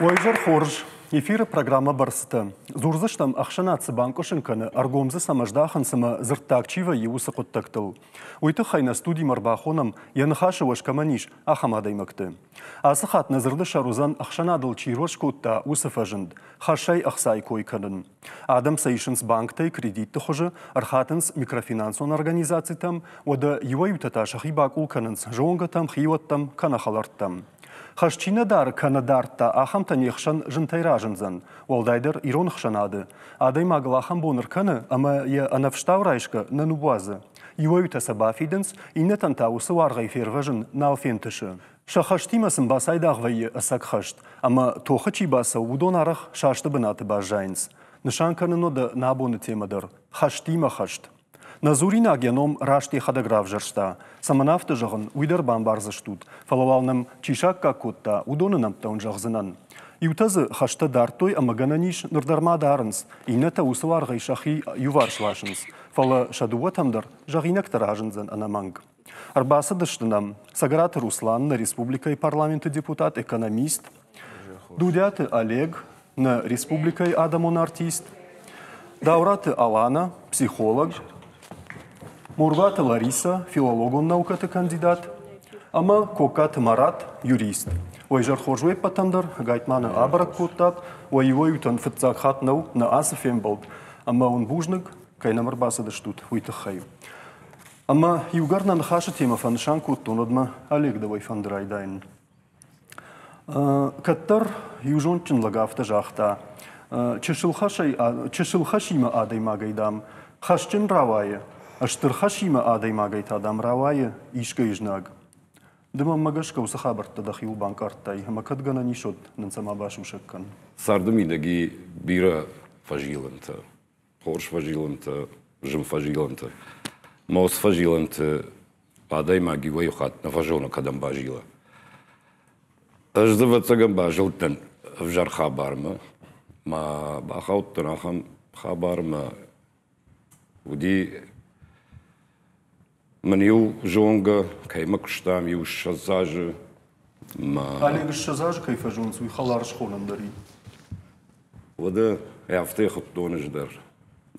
Ойжар Хорж, эфирі программа барсыты. Зурзыштам ақшанатсы банк ұшынканы аргомзы самаждахын сымы зырттакчива еусы құттақтыл. Ойты хайна студий марбахоным яныхашы вашкаманиш ахамадаймыкты. Асы хат назырды шарузан ақшанадыл чирош көтта усыфажынд, хашай ақсай койканын. Адам Сейшинс банктай кредитті хожы архатынс микрофинансон организациятам, ода еваютата шахибак улканынс, жоңгатам хиуаттам канахаларттам. Хашчинадар канадарта ахам танехшан жынтайражынзан. Олдайдыр ирон хшанады. Адай магыл ахам боныр каны, ама я анавштаурайшка на нубазы. Юаюта сабафиденс иннетан таусы варғай ферважын налфентыши. Шахаштимасын басайдағвайы асак хашт, ама тоқы чибаса удон арах шашты бынаты бажайнс. Нышанканы ноды набоны темадыр. Хаштима хашт. Назурина геном рашти хадаграф жаршта. Саманавты жағын уйдар бамбарзы штут. Фалавалным чишакка котта удонынам таун жағзынан. Иутазы хашта дартой амагананиш нұрдарма дарынс. Инета усыларғай шахи юваршлашынс. Фала шадуатамдар жағинактар ажынзан анаманг. Арбасы дыштынам. Сагараты Руслан на республика и парламенты депутат, экономист. Дудяты Олег на республика и Адамон артист. Даураты Алана, психолог. Мурвата Лариса, филологон наукаты кандидат, ама Кокат Марат, юрист. Ойжар Хоржуэ патандар, гайтманы абарак коттат, ойвой утан фытцак хатнау на асыфем болд, ама он бужнык, кайнамар басады штут, уйтахай. Ама югарнан хаша тема фаншан коттон одма Олег давай фандрайдайн. Каттар южончын лагафта жахта, чешылхашима адаймагайдам, хашчын равае. Аштырхашима адаймагайт адам равае ишка ижнаг. Дымам магашка уса хабарта дахил банкартай, макат гана нишот нансама башу шаккан. Сардымидаги бира фажиланта, хорш фажиланта, жым фажиланта, мос фажиланта, адаймаги вайохат на фажона кадам бажила. Аждавацагам бажылтан вжар хабарма, ма бахауттан ахам хабарма, уди Манил жонга, каймак штам, ю шазажы. Олег шазажы кайфа жонсу и халар шхолан дари. Вода я в тех оттонеждар.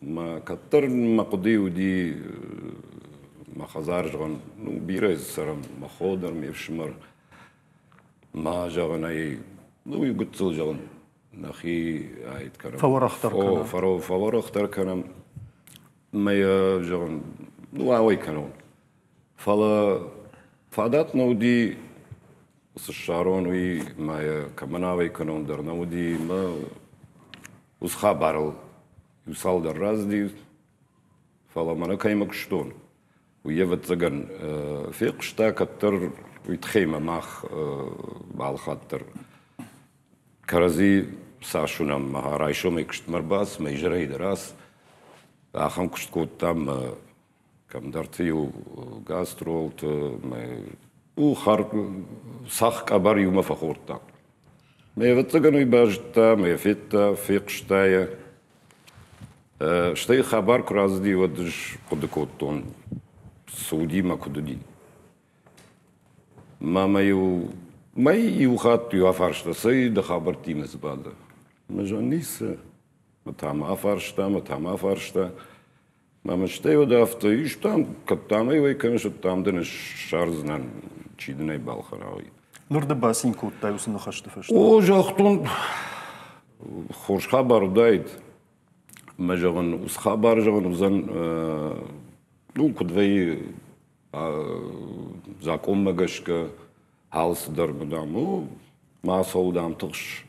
Ма каттар мақуди уди ма хазар жон, ну бира из сарам ма ходар мевшмар. Ма жаган ай, ну и гуцил жаган. Нахи айт карам. Фаварахтар канам. Фаварахтар канам. Ма я жаган, ну ауай канам. Фала фадат науди с Шарону моя каманавай канондар науди ма усхабарл юсалдар разди фала мана каймак штон уеват цаган фекшта каттар уитхейма мах балхаттар карази сашунам махарайшом икшт марбас мейжрей дарас ахам кшткот там Камдартию гастролт, хар сах кабар юма фахорта. Ме ватагану и бажта, ме фетта, фекштая. Штай хабар кразди вадж кодекотон. Суди макудуди. Мамаю май хат ю афаршта сай да хабар тимес бада. Мажаниса матам афаршта. Мама штею да авто и штам, каттамай вай конечно там да шарзнан чиднай балхарауи. Нурда басин коттай усын хашты фашты. О жахтун хош хабар дайт. Мажаган ус хабар жаган узан ну кудвей закон магашка халс дарбадам. Ну масолдам тыш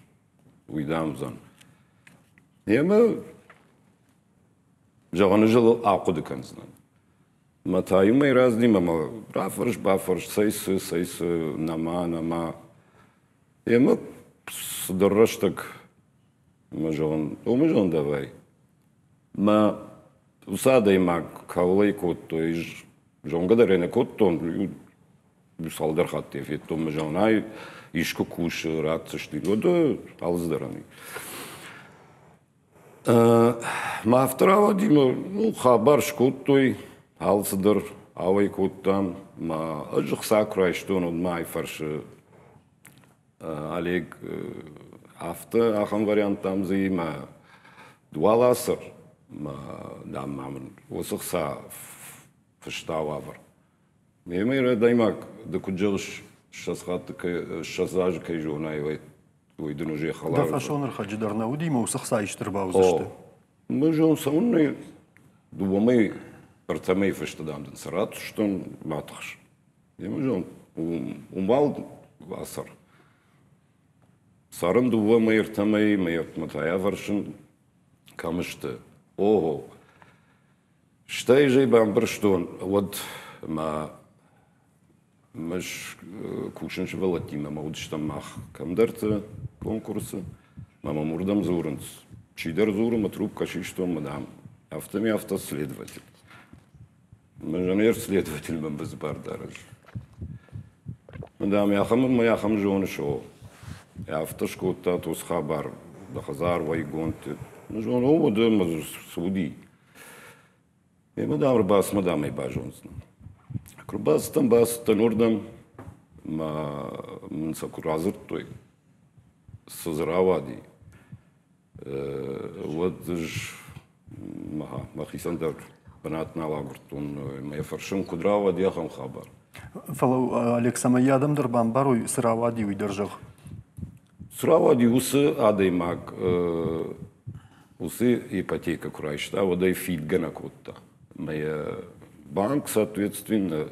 уйдам зан. Ема Жаганы жыл ақуды канзнан. Матайым май разни, мама рафарш, бафарш, сайсы, нама. Ема сдырраш так, ма жаган давай. Ма усада има кавлай котто, жонга дарене коттон, салдар хатти ефетто, ма жаган ай, ишко куш, рат штило, да алздарани. Ма вторава дима, ну, хабар шкоттой, алсыдыр, авай коттам, ма ажық сакрай, что он май фарш Олег After ахам вариантам зи ма дуаласыр ма даммамын осықса фыштауавыр. Мемейре даймак да куджалш шазаж кайжонай уйдын уже халар. Да фашонер хаджидар науди ма усахса иштирбаузышты. Мы же он сауны думай артамей фыштадамдын сарат что матахш. Мы же он умал васар. Сарын думай артамей мейт матая варшин камышты. Ого. Штай же бамбр что вот ма мыш кушанш велатима маудштам мах камдарты конкурсы мама мурдам зурынц чидер зурым трубка что мадам автоследователь мажамер следователь мен без бардарыш мадам яхам жон шо автошкота тус хабар да хазар вайгонт жон оводы маз суди мадам рбас мадам и бажонс Крубастан бастан урдам ма сакуразыр той созравади вот ж махисандар банатна лагуртун ма фаршин кудравади яхам хабар Фалау Алексама ядамдыр бамбаруй сыравади уйдыржық. Сыравади усы адаймак усы ипотека курайшта водай фидгана котта моя банк, соответственно,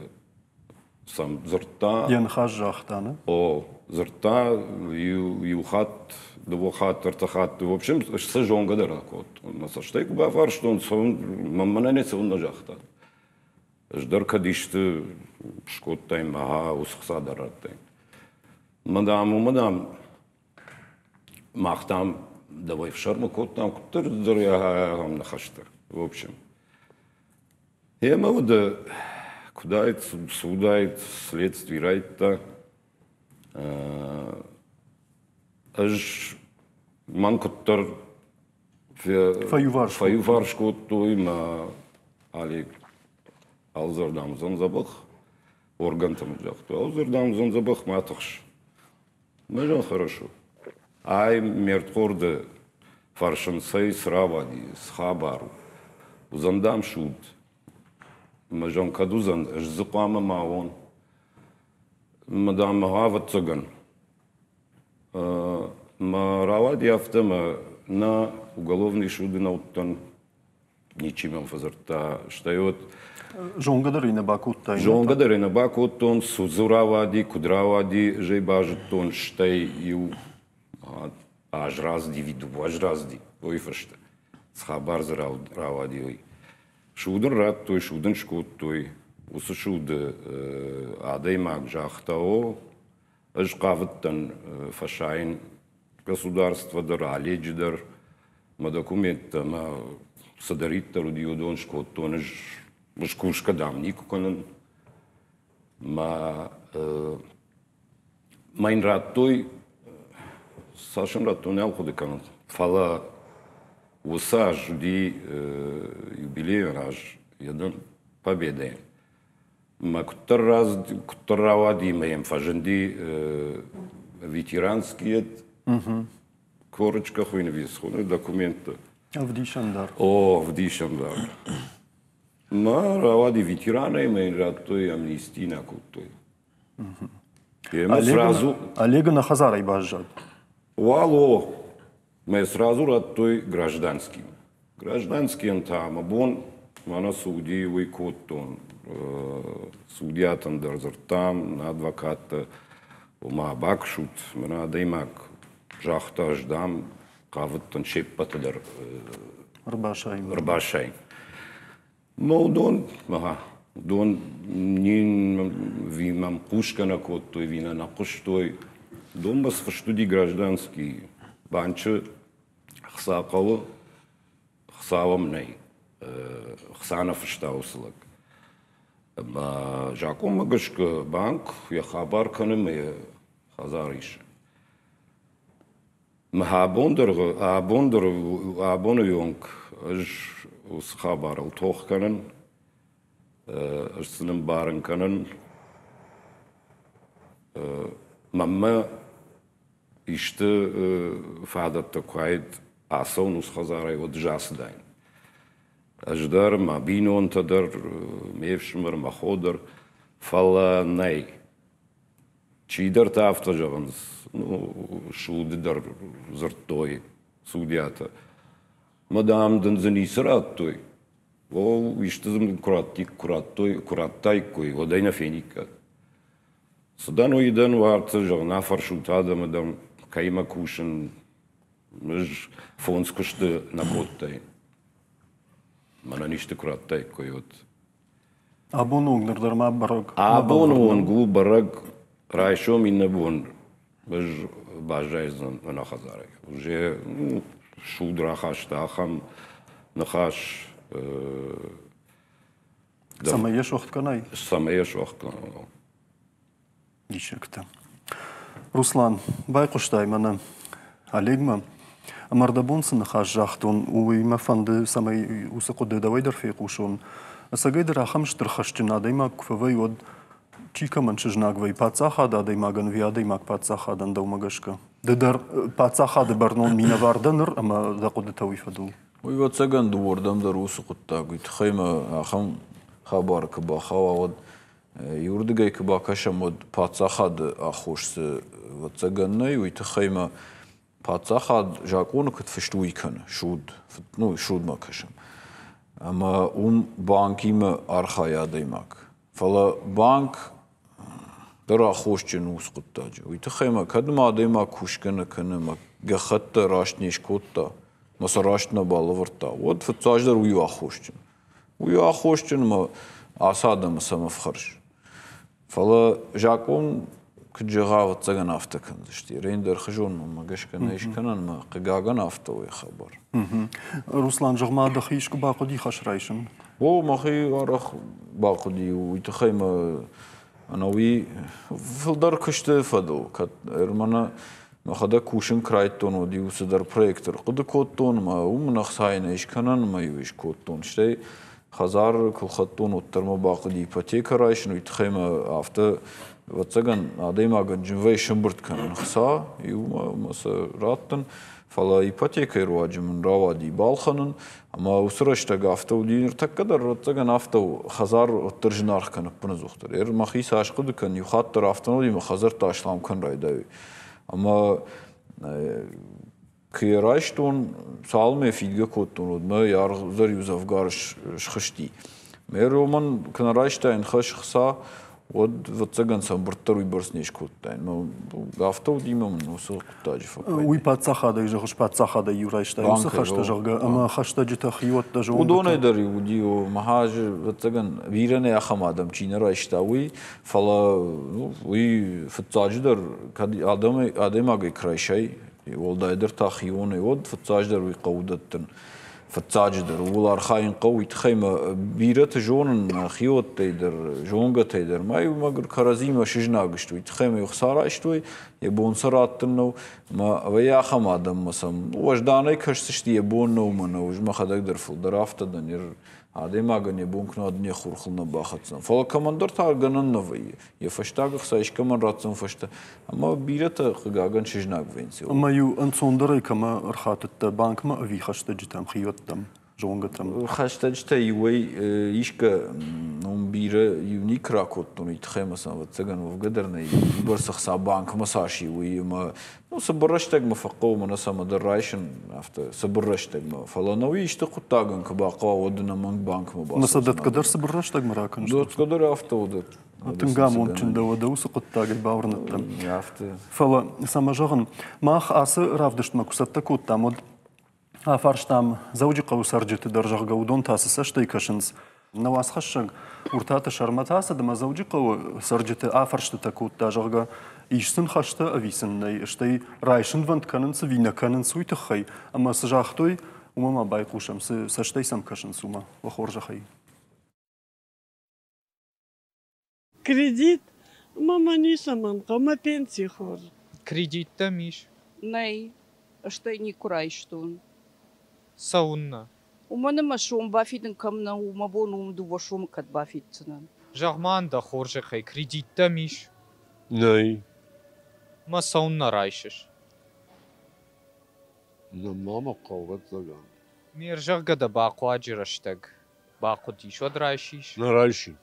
сам зарта. Янхаж жахтаны. О, зарта, юхат, двухат, артахат. В общем, сажон гадар кот. На саштейк бафар, что он мамананец он на жахта. Ждар кадишты шкот тайм ага усхса дараттай. Мадам, махтам давай в шарму кот там кутыр заря на хаштар. В общем. Я могу да куда судает следствие райта, аж манкоттар фаюваршко той ма али алзардам зонзабах органтам жахту алзардам зонзабах матахш. Мажан хорошо. Ай мертхорда фаршан сай сравади схабару узандам шут. Мажон кадузан жзукама маон мадам гават цоган ма равади автома на уголовный суд на уттан ничем фазарта штайот Жонгадарина бакутта. Жонгадарина бакуттон сузуравади кудравади жейбажтон штай ю ажразди виду ажразди ой фашта схабар равади ой Шуден рад той, шуден шкот той, усы шуды адаймак жахтао, аж кавыттан фашайн государство дар, аледжидар, ма документта, ма садариттар удиодон шкот тон, аж кушка дам никуканын, ма майн рад той, сашын рад той не алходыканын, фала Уса жди юбилей раж, ядан победы. Ма кутарравади маем фаженди ветеранские корочка хуйна висхуны документы. Вдишандар. О, вдишандар. Ма равади ветераны маем рад той амнистии на кутой. Сразу. Олега на Хазарай бажат. Вало. Мы сразу рад той гражданским. Гражданский он там, а он, мана судьевый кот он, судья там дарзар там, на адвоката, ума бакшут, мана даймак, жахта ждам, кават он шеппата дар. Рбашай. Но дон нин вимам кушка на кот той, вина на куш той, дон бас фаштуди гражданский. Банчы хсақалы хсавам ней хсана фыштаусылык. Жаком магашка банк я хабар каным я хазариш. Абондер йонг аж ус хабар утох канын аж сыным барын канын мамма işte faadat quaid asonus khazara od jasdain. Ajdar ma binon tadar mevshmer ma khodar falla nay. Чидер тафтажаванс, ну, шудидер зартой, судята. Мадам дънзанисрат той. О, вижте кураттай кой, водайна феника. Съдано и ден варта, жълна фаршутада, мадам, кайма кушен, мъж фонско ще накоттай. Мана нище кураттай кой от. Абонуг дърма бараг. Абонуг гу бараг, Райшо мине бун, беж бажайзан на хазарек. Уже шудра хаштахам, нахаш. Самаеш охтканай. Самаеш охтканай. Дишекте. Руслан, байқоштай мана Олегма. Амардабонсы нахаш жахтун, уйма фанды самай усақуды давайдар фейқушун. Асагайдар ахам штырхашчина дайма кфавай од Чика манчжнагвай пацахада даймаган виадаймак пацахадан даумагашка. Дедар пацахады барнон минаварданыр, ама дақуды тауифаду. Вот цаган дуордам да русу куттагуит. Хайма ахам хабар кабахава вот юрдыгай кабакашам вот пацахады ахушсы вот цаганнай уит хайма пацахад жакону кат фештуикан шуд ну шуд макашам. Ама банкима архая даймак. Фала банк дара хошчен усқуттаҷа. Уйтахайма кадма адайма кушкана канама гахатта рашнеш котта. Маса рашна балаварта. Вот фацаждар уйва хошчен. Уйва хошчен ма асада маса мафхарш. Фала жакон кджага цаган автакан зашти. Рейндер хажон ма гашкана ишканан ма қигаган авта уй хабар. Руслан жагма дахишку бақуди хашрайшын. О махи арах бақуди уйтахайма Анауи филдар кышты фадо, кат эрмана махада кушин крайтон оди усадар проектор. Куды коттон ма умнах сайна ишканан ма юиш коттон. Штай хазар кулхаттон оттарма бақуди ипотека райшин уйтахайма авто ватсаган адаймаган джинвей шымбырт канан хса юма маса раттан фала ипотека ируаджимын равади балханын ама усраштага автоудинер таккадар ватсаган авто хазар оттыржинарх канып пына зухтар ер махис ашқыды кан юхаттар автонодима хазар ташлам кан райдави ама кирайштон салме фидга коттон одма ярзар юзавгарш шхышти мер роман канарайштайн хаш хса вот цаган самбуртар уйбарснеш коттайн но автоудимам носо таджфа уй пацахада жагыш пацахада юрайштай усы хашта жага ама хашта жита хиот да жон удоне дари удио махаж вот цаган виране ахамадам чинарайшта уй фала уй фцаждар кад адамаге крайшай волдайдер тахионе вот фцаждар уй қаудаттан фцаждар улар хайын қауит хайма бират жонын хиот тейдер жонга тейдер май магр каразима шижнагшту ит хайма юхсараштой ебон сараттно ма вая хамадам масам ожданай кашсти ебонно мана уж махадагдер фулдарафта данир адемаган ебонкно дне хурхлна бахатсан фала командор тарганан новый я фаштагах сайш команратсан фашта ама бирата хагаган шижнаг венси ама ю ансондары кама архатта банкма ви хашта житам хиоттам жонгатам хашта жта юй ишка ном бира юник ракоттун итхемасан вот цаган в гадерне борсах са банк масаши юй ма ну собраштаг мафaqo мана самадарайшн авто собраштаг ма фаланови ишта куттаган кабаqa одна банк ма бас насадат кадар собраштаг маракан дот кадар авто дот Тынгам он чинда вода усы куттагай баврнаттам авто фала самажаган мах асы равдыштма кусатта куттам од афарштам зауджи қаусарджеты даржага удон тасыса штай кашынс навасхашшаг уртата шарматаса да мазауджи қаусарджеты афаршты такут дажага ишсын хашта ависыннай штай райшын вантканынсы винаканынсы уйтахай ама сжахтой умама байқушамсы саштай сам кашынс ума вахоржахай Кредит мама не саман қама пенсия хор Кредитта миш Nej, ăsta ni curajstun. саунна Умана машум бафитен камна ума бонум ду вашум кат бафитсынан. жагман да хорже хай кредитта миш Nej. ма саунна райшиш Mama qavvat zagan. Mirjagga da baqwa ajrashtag. Baqwa dishod raishish. Narayşin.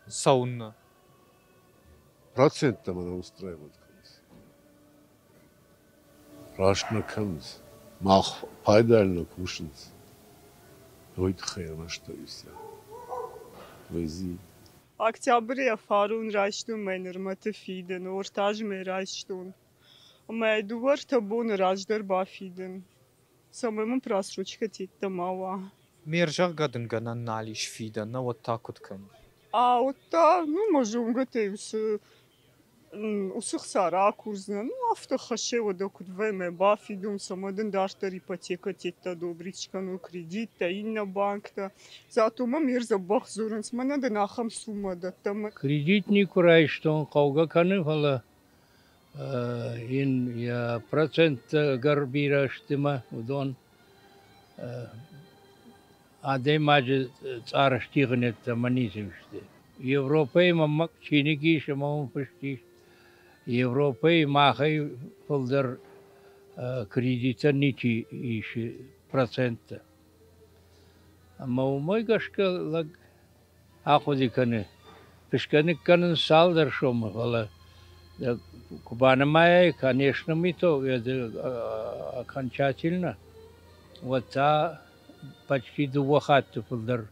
Saunna. Процент mana устраивает. Рашна comes. Mach paydalno kushens. Doit khayr что есть. Вези. Октября фарун раштун менер матфиден, ортаж ме раштун. Мэ дуар табун рajдар бафиден. Самым просрочка титта мава. Mirjagga dingana nalish fida na вот так вот kan. А вот та, ну можем готовить усыхса ракурзна, ну автохаше водокут веме бафидум самоден даштар ипотека тетта добричка, ну кредитта, инна банкта. Зато ма мирза бах зурунс, мана да нахам сума да там. Кредитник раштун кауга каны фала. In ja процент гарбира штима удон адемаже царштигнет манисимште Европей мамак чиники шмам пышти Европей махай фолдер кредита ничи иш процента amma umay gashka lag akudi kane пешканик канен салдер шома вала Кубана Майя, конечно, мы то это окончательно. Вот та почти 2 хаты полдар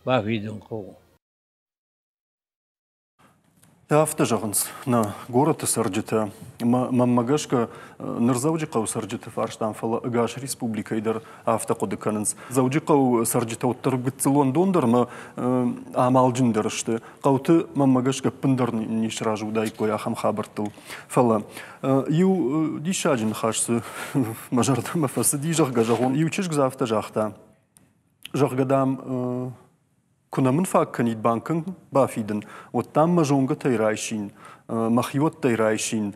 бавиден кого. Автожагынс на город сарджита. Маммагашка нырзаудиқау сарджита фарштан фала гаш республика идар автоқодыканынс. Заудиқау сарджита оттыргыт Лондондыр ма амалжындырышты. Қауты маммагашка пындар нишражудай коя хам хабартыл. Фала ю дишаджин хашсы мажарда мафасы дижах гажагон. Ю чишгза автожахта. Жахгадам كنا منفاق كنيد بانكن بافيدن وتام مجونغ تيرايشين مخيوت تيرايشين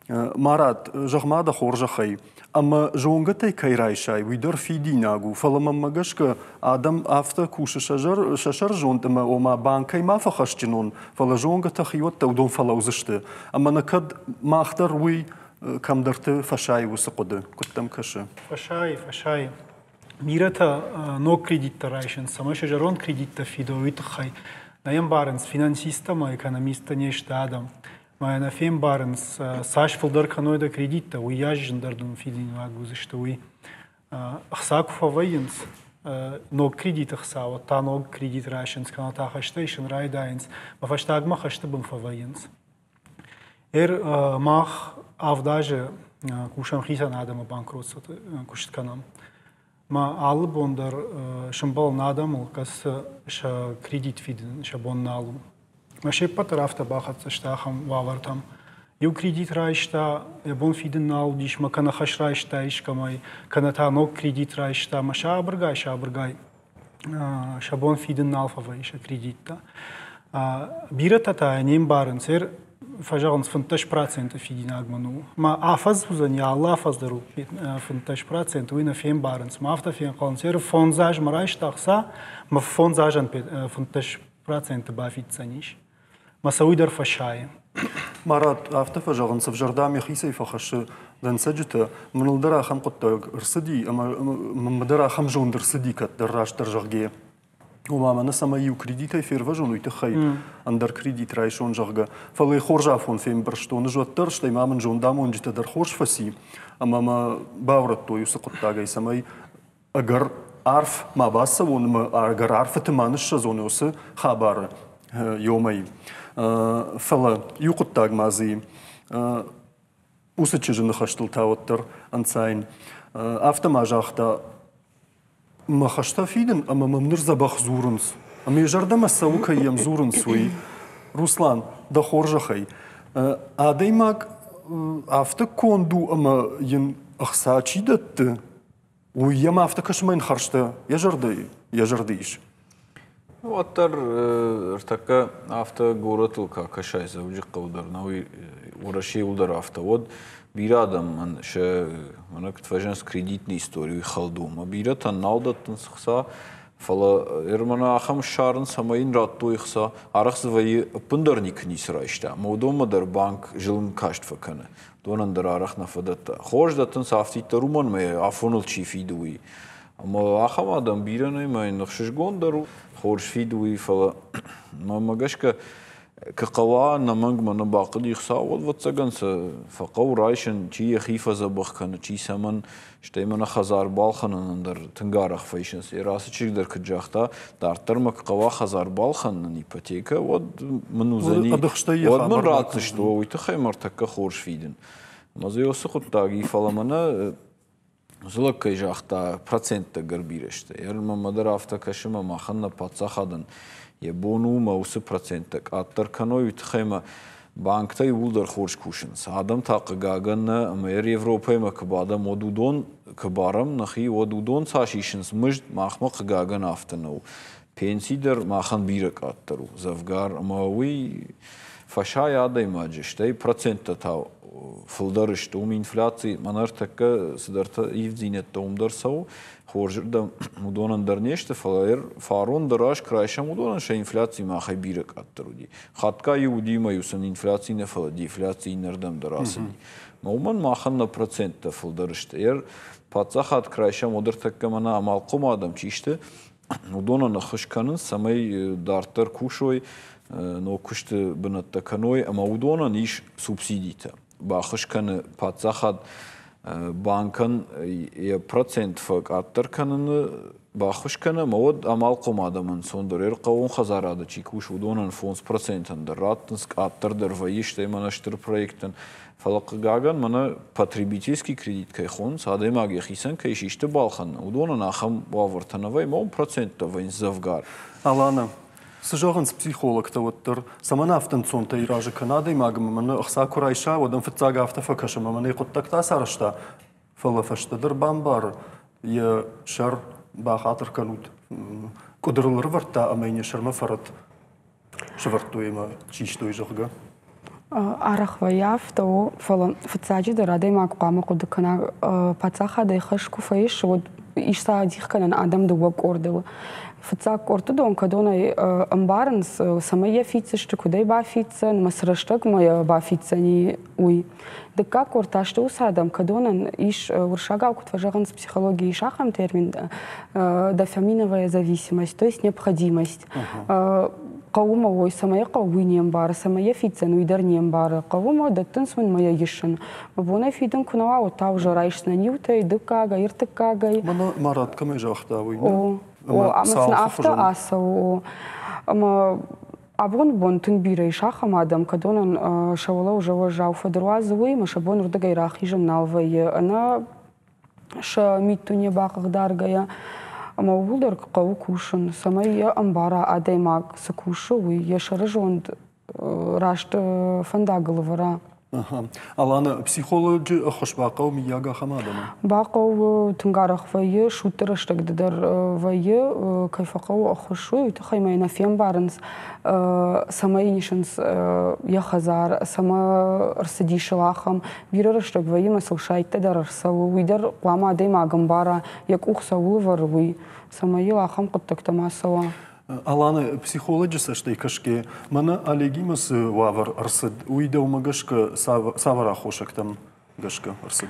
مرات جغمادا خورجخي اما جونغ تي كيرايشاي ويدر في ديناغو فلما مغشك ادم افتا كوش شجر جونت ما وما بانكي ما فخشجنون فلا جونغ تخيوت تودون فلوزشت اما نكد ما اختر وي كم درت فشاي وسقد كنتم كش فشاي Мирата но кредитта райшен, сама шажарон кредитта фидовит хай. Наем баренс финансиста, ма экономиста нешта адам. Ма на фем баренс саш фолдер каноида кредитта, уяжен дардун фидин вагузы, что уи хсаку фавайенс, но кредит хса, вот та но кредит райшен, сканата хаштейшен райдайнс, ма фаштаг ма хаштабым фавайенс. Мах авдаже кушам хисан адама банкротство кушит канам. ما عالب وندر شنبال نادم کس کردیت فیدن شبون نالو. ماشي بطر افتا باخت اشتاخم واورتم. یو کردیت رایشتا یبون فیدن نالو دیش ما کنه خش رایشتا ایش کمای کنه تا نو کردیت رایشتا ما شابرگای شبون فیدن نال فوایش کردیتا. بیرت تا نیم بارن سر فجأة 15% فيدين أجمنو ما أفز وزني الله أفز درو 15% وين فين بارنس ما أفتا فين قانسير فونزاج مرايش تخسا ما فونزاج عن 15% بافيت سنيش ما سوي در فشاية مرات أفتا فجأة سفجردام يخيسي فخش دن سجته من الدرا خم قط رصدي أما من الدرا خم جون درصدي كت دراش درجة وما نسمى يو كريديتي في رفجون ويتخي اندر كريديت رايشون جرجا فلي خورجا فون فين برشتون جو ترش تي ما من جون دامون جت در خوش فسي اما ما باورت تو يسقط تاغي سمي اگر عارف ما باسون ما اگر عارف تمانش زونوس خبر يومي فلا يقط تاغ مازي وسچجن خشتل تاوتر انساين افتما جاختا ما خشتا فيدن أما منرزا بخ زورنس أما يجرد ما سوكا يم زورنس وي روسلان دا خورجا خي آدي ماك أفتا كوندو أما ين أخساچي دت ويما أفتا كشمين خرشتا يجرديش واتر ارتكا أفتا غورتل كاشاي زوجي قودر ناوي ورشي ولدر أفتا ود بيرادم من ش منك تفجنس كريديتني историю халду. ما بيرات النالدة تنسخسا Фала эрмана ахам шарын самайын раттуйхса арахсвай пундарник нисрайшта. Модомадар банк жилм каштфакана. Донандар арахнафадата. Хождатын сафтита руман ме афонул чифидуи. Ама ахам адам бираны май нахшишгондару хоршфидуи фала мамагашка كقوا نمنگ من باقی خساود و تجنس فقو رایشن چی خیفه زبخ کنه چی سمن شتی من خزار بال خنن در تنگارخ فیشن سیراس چی در کجاختا در ترمک قوا خزار بال خنن ایپاتیکا و منوزنی و من راتش تو و تخی مرتک خورش فیدن مزیو سخت تاگی فلامنا زلک کجاختا پرسنت گربیرشته یار من مدر آفتا کشم ما خن پاتسا خدن يبونو موسى процентك أكتر كانوا يتخيم بانكتا يولدر خورش كوشنس آدم تاقاقنا أمير يوروبا ما كبادا مودودون كبارم نخي ودودون ساشيشنس مجد ماخما قاقنا افتنو بينسي در ماخن بيرك أكترو زفقار أماوي فشاي عدا يماجشتاي процента تاو فلدرش توم инфляции манартака сидарта ивзинет том дарсау хоржда мудонан дарнеште фалер фарон дараш крайша мудонан ша инфляции махай бирак аттруди хатка юди маюсан инфляции не фала дефляции нердам дарасани мауман махан на процента флдарште ер пацахат крайша мудартака мана амал қомадам чиште мудонан хышканын самай дартар кушой но куште бынаттаканой амаудонан иш субсидита бахышканы пацахат банкан я процент фак аттарканы бахышканы мод амал қомадамын сондыр қауын хазарады чикуш удонан фонс процентан раттынск аттардыр ваиште манаштыр проектен фалақгаган мана потребительский кредит кайхон садемаги хисан кайшиште балхан удонан ахам бавартановай мон процентта вайн завгар Алана سجاغنس психолог توتر سمنا افتن صونتا يراج كندا ماغم من اخسا كرايشا ودن فتزاغ افتا فكش من يقطك تاسرشتا فلا فشتدر بامبار يا شر باخاطر كنود قدرلر ورتا امين شرما فرت شفرتو يما تشيشتو يجغا арахва яфтау фала فتزاجي درادي ماغ قام قدكنا пацаха дайхашку фаиш вот ишса дихканан адам дук ордел فتزاك أرتدون كدونا أمبارنس سما يفيتش تكودي بافيتسا مسرشتك ما بافيتساني وي دكاك ورتاشتو سادم كدونا إيش ورشاقا وكتважаганс психологии шахам термин дофаминовая зависимость, то есть необходимость. Каума ой самая кауинем бар, самая фитсен уйдернем бар, каума даттенсмен моя ешен. Вона фиден кунава ота уже райш на ньюте, дыкага, иртыкагай. Мана марат камай жахта уй. مثلا أفتا أسو أما أبون بون تنبيري شاخم آدم كدونن شوالا وجوا جاو فدروازوي مش أبون ردقاي راخي جمنالوي أنا شا ميتوني باق غدارغايا أما ولدر قاو كوشن سماي أمبارا أداي ماك سكوشو يشرجوند راشت فنداغل ورا Алана психологи хошбақау мияга хамадама. Бақау тунгарах вайе шутерштак дар вайе кайфақау хошу тахаймай нафем барнс самайнишенс я хазар сама рсадишалахам бирерштак вайе масалшайтта дарсал уйдер лама даймагам бара як ухсаул варви самаилахам қаттактамасала. Алана психологи саштай кашке мана алегимас вавар арсад уйда умагашка савара хошактам гашка арсад.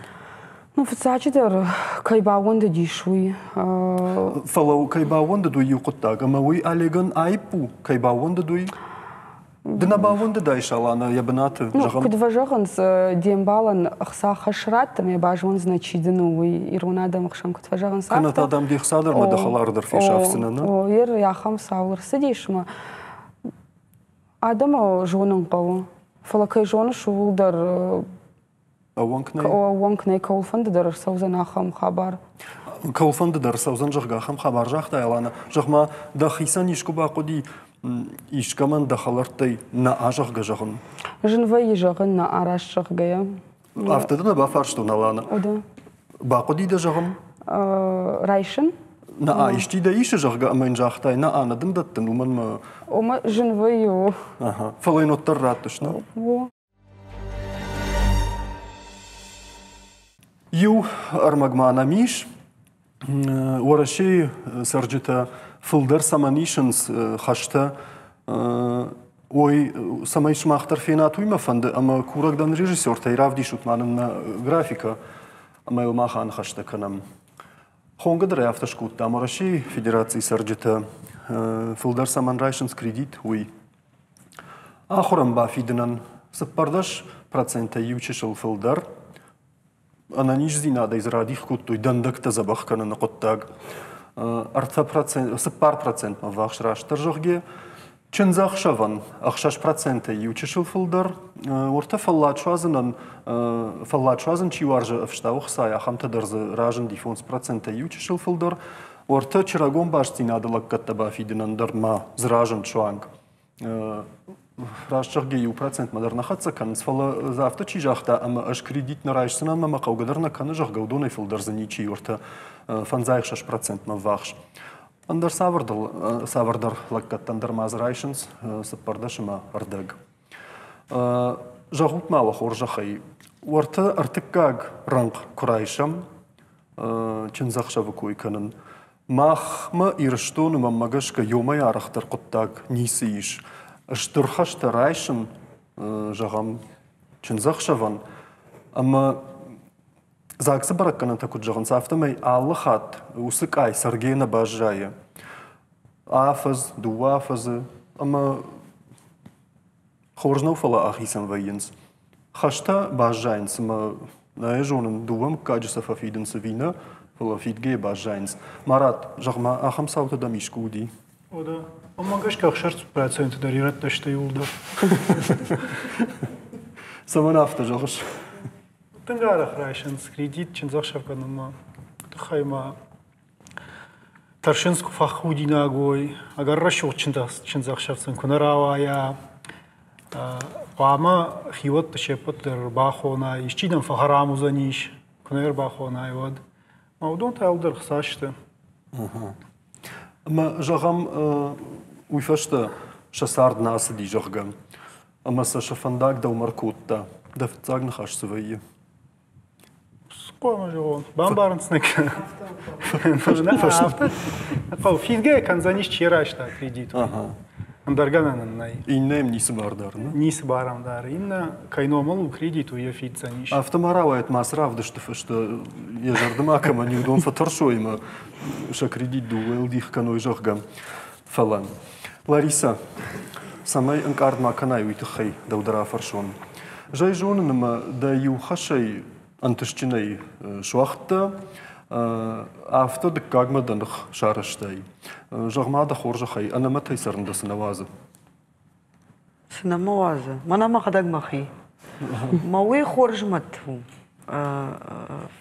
Ну фцачидер кайбаунд дишуй. Фалау кайбаунд дуй юқуттаг ама уй алеган айпу кайбаунд дуй. Днабаунд дайш алана ябнаты жагам. Ну кудважаганс дембалан ахса хашрат ме бажон значидну уй ирунадам хшам кудважаганс. Канат адам дихсадыр мадахалардыр фишафсинана. О ир яхам саулр сидишма. Адам жонун қау. Фалакай жон шулдар Awangknay Kaulfand der Sauzan Acham Khabar. Kaulfand der Sauzan Jacham Khabar Jachta Alana. Jachma da Hisan Ishkuba Qudi Ishkaman da Khalartay na Ajach Gajahan. Женвай Jahan na Arashach Gaya. After the Bafarstun Alana. Oda. Baqudi da Jaham? Raishan? Na Ishti da Ishajach Gaman Jachta na Ana Dindatan Uman. Oma Женваю. Aha. Falay Tarratishna. Ю армагмана миш, ورشي سرجتا فلدر سامانيشنز خشتا وي سمايش ما اختر فينات ويما فند اما كورك دان ريجيسور تيراف دي شوت مانن графика اما ما خان خشتا كنم خونقدر يافتش كوت دامرشي فيدراتسي سرجتا فلدر سامانرايشنز كريديت وي آخرم بافيدنن 10% يوتشل فلدر أنا نيش زينا دا إزراديخ كوتو يدندك تزبخ كان نقطاق أرتا 10% ما واخش راش ترجغي چنزاخ شوان أخشاش % يوتشل فلدر ورتا فلات شوازن چي وارجا أفشتاو خسايا خمتا درز راجن ديفونس % يوتشل فلدر ورتا چراغون باش زينا دا لك كتا بافيدنن در ما زراجن شوانگ راشترگی یو پرسنت مدرن خدشه کنس فلا زافت چی جاخته اما اش کردیت نرایشتن اما ما قوقدرنا کنه جاخ گودونه فل درزنی چی ورته فنزایش 6% ما واخش اندر ساوردر لکت اندر مازرایشنز سپردش ما اردگ جاخوت ما وخور جاخی ورته ارتکاگ رنگ کرایشم چنزاخ شوکوی کنن ما ایرشتون ما مگش که یوم یارختر قطاگ نیسیش اشترخش ترايشن جغم چنزخ شوان اما زاكس بركنا تكو جغن سافتمي الله خات وسكاي سرجينا باجاية آفز دوافز اما خورجنا وفلا اخيسن وينز خشتا باجاينس ما نايجون دوام كاجسا فافيدن سفينا فلا فيدجي باجاينس مرات جغما اخم ساوتا دميشكودي Oda. Ama kaç şart %% der yarat da işte yolda. Saman hafta jogos. Tengara Russians kredit çinzak şapkanıma. Tıxayma. Tarşinsku fakhudina goy. Agar raşo çinzak şapsın kunarawaya. Qama xiyot tşepatlar baxona işçiden faharam uzaniş. Kunar baxona yod. Mavdun tavdır xsaştı. اما جغم ويفشت شسارد ناس دي جغم اما سشفنداك دو مركوت دا دفتاق نخاش سوية سقوما جغون بامبارن سنك قو فيدجي كان زانيش تشيراش تا كريديت اندرغانا ناي إنهم نيس باردار نيس بارام دار إن كاينومال كريديت ويا فيت زانيش автомаравает масрав да что я жардма кама не удон фаторшо има ша кредит дуэл дих каной жогам фалан Лариса самай анкард ма канай уйтхай да удара фаршон жай жон нма да ю хашай антышчинай швахта автор да кагма данх шараштай жогма да хоржахай ана ма тайсарнда сынавазы سنموازه منا ما خدق مخي ما وي خورج متفو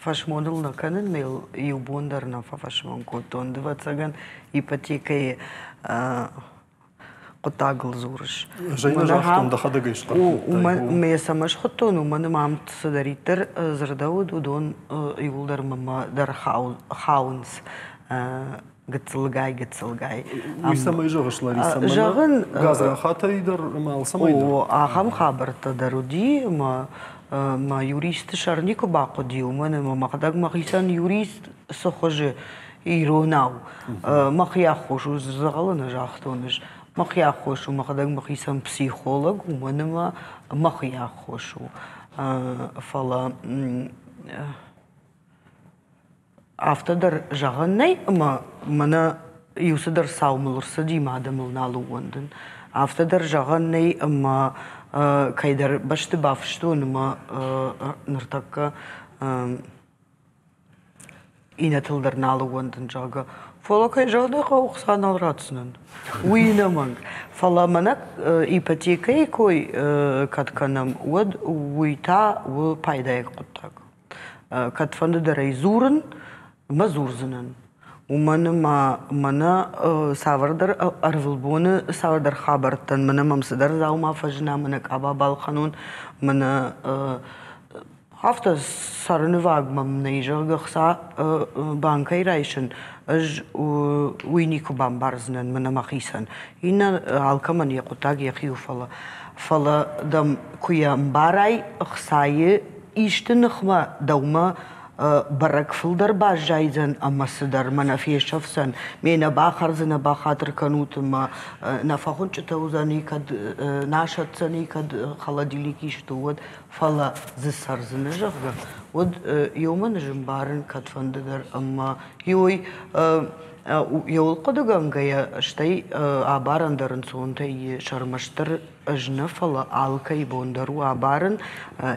فاشمودلنا كانن ميل يوبوندرنا فاشمون كوتون دواتساغان ипотекой قطاقل زورش جاينا جاختون دا خدق ايش ما سماش خطون ومن مامت صدريتر زرداود ودون يولدر ماما در خاونس قتلقاي ويسمى يجغش لاريسا جغن غازا خاطر يدر مال سمايدر وآخام خابرت درودي ما يوريست شارنيكو باقو ديو من ما قدق ما خيسان يوريست سخوج يروناو ما خياخوش وزغلنا جاختونش ما خياخوش وما قدق ما خيسان بسيخولوج ومن ما خياخوش فلا автодар жағаннай ма мана юсыдар саумылырсы дейм адамыл налу ондын. Автодар жағаннай ма кайдар башты бафышты оныма ныртакка инатылдар налу ондын жағы. Фала кай жағдай қауқсан алратсынын. Уйнаманг. Фала мана ипотекай кой катканам уад уйта у пайдай құттак. Катфанды дарай зурын مزورزنن ومنا ساوردر أرفلبون ساوردر خابرتن منا ممسدر زاو ما فجنا منك أبا بالقانون منا هفته سرنواق مم نيجر قصا بانكي رايشن أج وينيكو بامبارزنن منا مخيسن إن عالكمن يقطاق يخيو فلا دم كويا مباراي خساي إشتنخما دوما برك فلدر باش جايزن أما صدر ما نفيه شفسن مينا باخر زنا باخاطر كانوت ما نفخون توزاني كد ناشط سني كد خلدي ليكي شتود فلا زسر زنا جغا ود يومن جنبارن كد فندر أما يوي يول قدوغان جايا شتي عبارن درن سونتي شرمشتر أجنة فلا عالكي بوندرو عبارن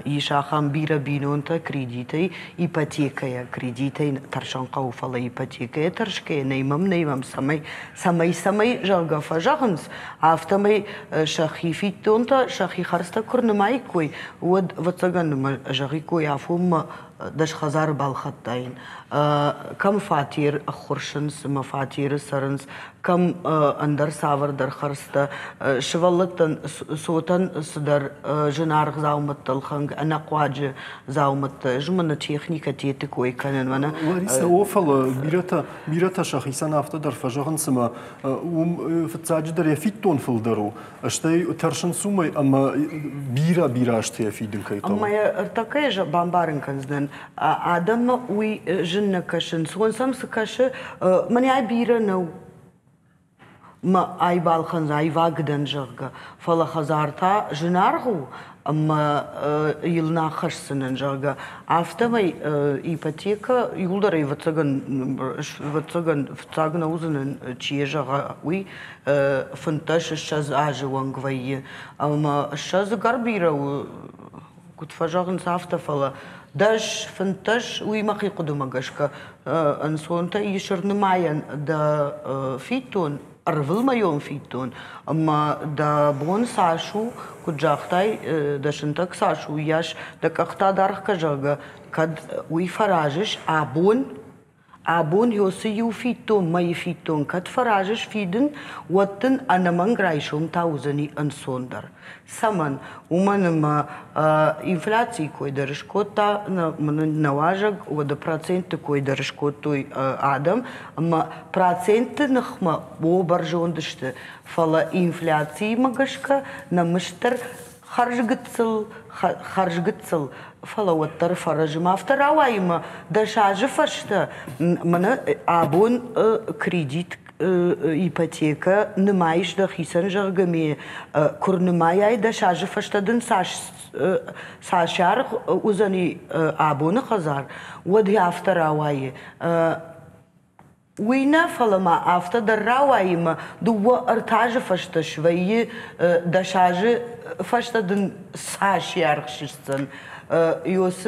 يشاخم بيرا بينونتا كريديتي إيباتيكايا كريديتي ترشنقو فلا إيباتيكايا ترشكي نيمم سمي جاغا فجاغنس عفتمي شاخي فيتونتا شاخي خرستا كورنماي كوي ود وطغن جاغي كوي عفوم دش خزار بالخطين كم فاتير خورشنس مفاتير سرنس كم اندر ساور در خرستا شوالتن صوتن صدر جنارغ زاومت الخنگ انا قواج زاومت جمن تكنيكا تيتكوي كانن وانا وريسا وفل بيرتا شخيسان افتا در فجاغن سما فتاج در يفيتون فلدرو اشتي ترشن سومي اما بيرا اشتي يفيدن كيتو اما ارتكاج بامبارن كنزن ادم وي جن كشن سون سمس كش مني اي بيرا نو ما أي بالخنز أي واجدن جرجا فلا خزارتا جنارغو أما يلنا خشسن جرجا عفتمي إيباتيكا يقولري وتسجن وزن تيجا وي فنتش الشاز عاج وانقوي أما الشاز قربيرا كنت فجاغن سافتا فلا داش فنتش وي مخي قدوما قشكا انسونتا يشرن معين دا فيتون أرفل ما يوم فيتون أما دا بون ساشو كجاختاي دا شنتك ساشو ياش دا كختا دارخ كجاغا كد وي فراجش عبون يوسي يوفيتون ما يفيتون كد فراجش فيدن وطن أنا من غرايشوم تاوزني انسوندر سمن ومن ما инфляции кой държкота налажаг вода процент кой държкото адам ама процент нахма обържондышты фала инфляции магашка на мыштар харжгыцыл фала оттар фаражыма авторауайма дашажы фашта мана абон кредит ипотека нымайш да хисан жаргами курнымай да шажы фаштадын сашар узани абоны хазар води авторауай وينا فلما أفتا دراوي ما دو ارتاج فشتا شوي دشاج فشتا دن ساشي أرخشتن يوس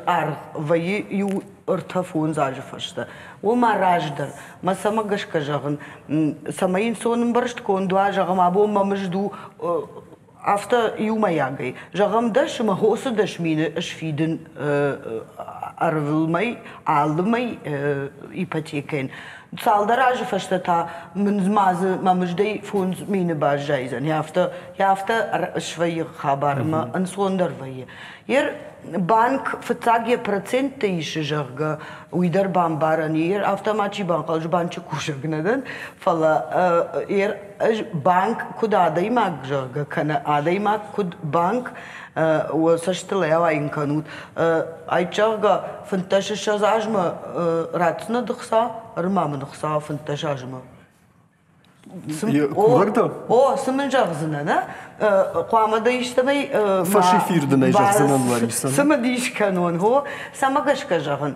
أرخ وي يو ارتفون زاج فشتا وما راجدر ما سمعش كجاهن سمعين سون برشت كون دوا جاهم أبو ما مجدو أفتا يوم ياجي جاهم دش ما هوس دش مين أشفيدن أرفل عالمي إيباتيكين صالدراج فشتا من زماز ما مجدي فونز مين باجايزن يافتا شوي خبر ما انسوندر ويه ير بانك فتاقية процент تيش جرغا ويدر بامباراني ير автоматчи банкалж банчи кушагнаден فلا ير بانك كود عدايماك جرغا كان عدايماك كود بانك وسشتلا يا وين كانوت اي جرغا فنتش شازاجما راتنا دخسا رمام دخسا فنتش اجما او سمن جاغزنا نا قوام دا يشتمي فشي فير دنا جاغزنا الواريسان سما ديش كانون هو سما غشكا جاغن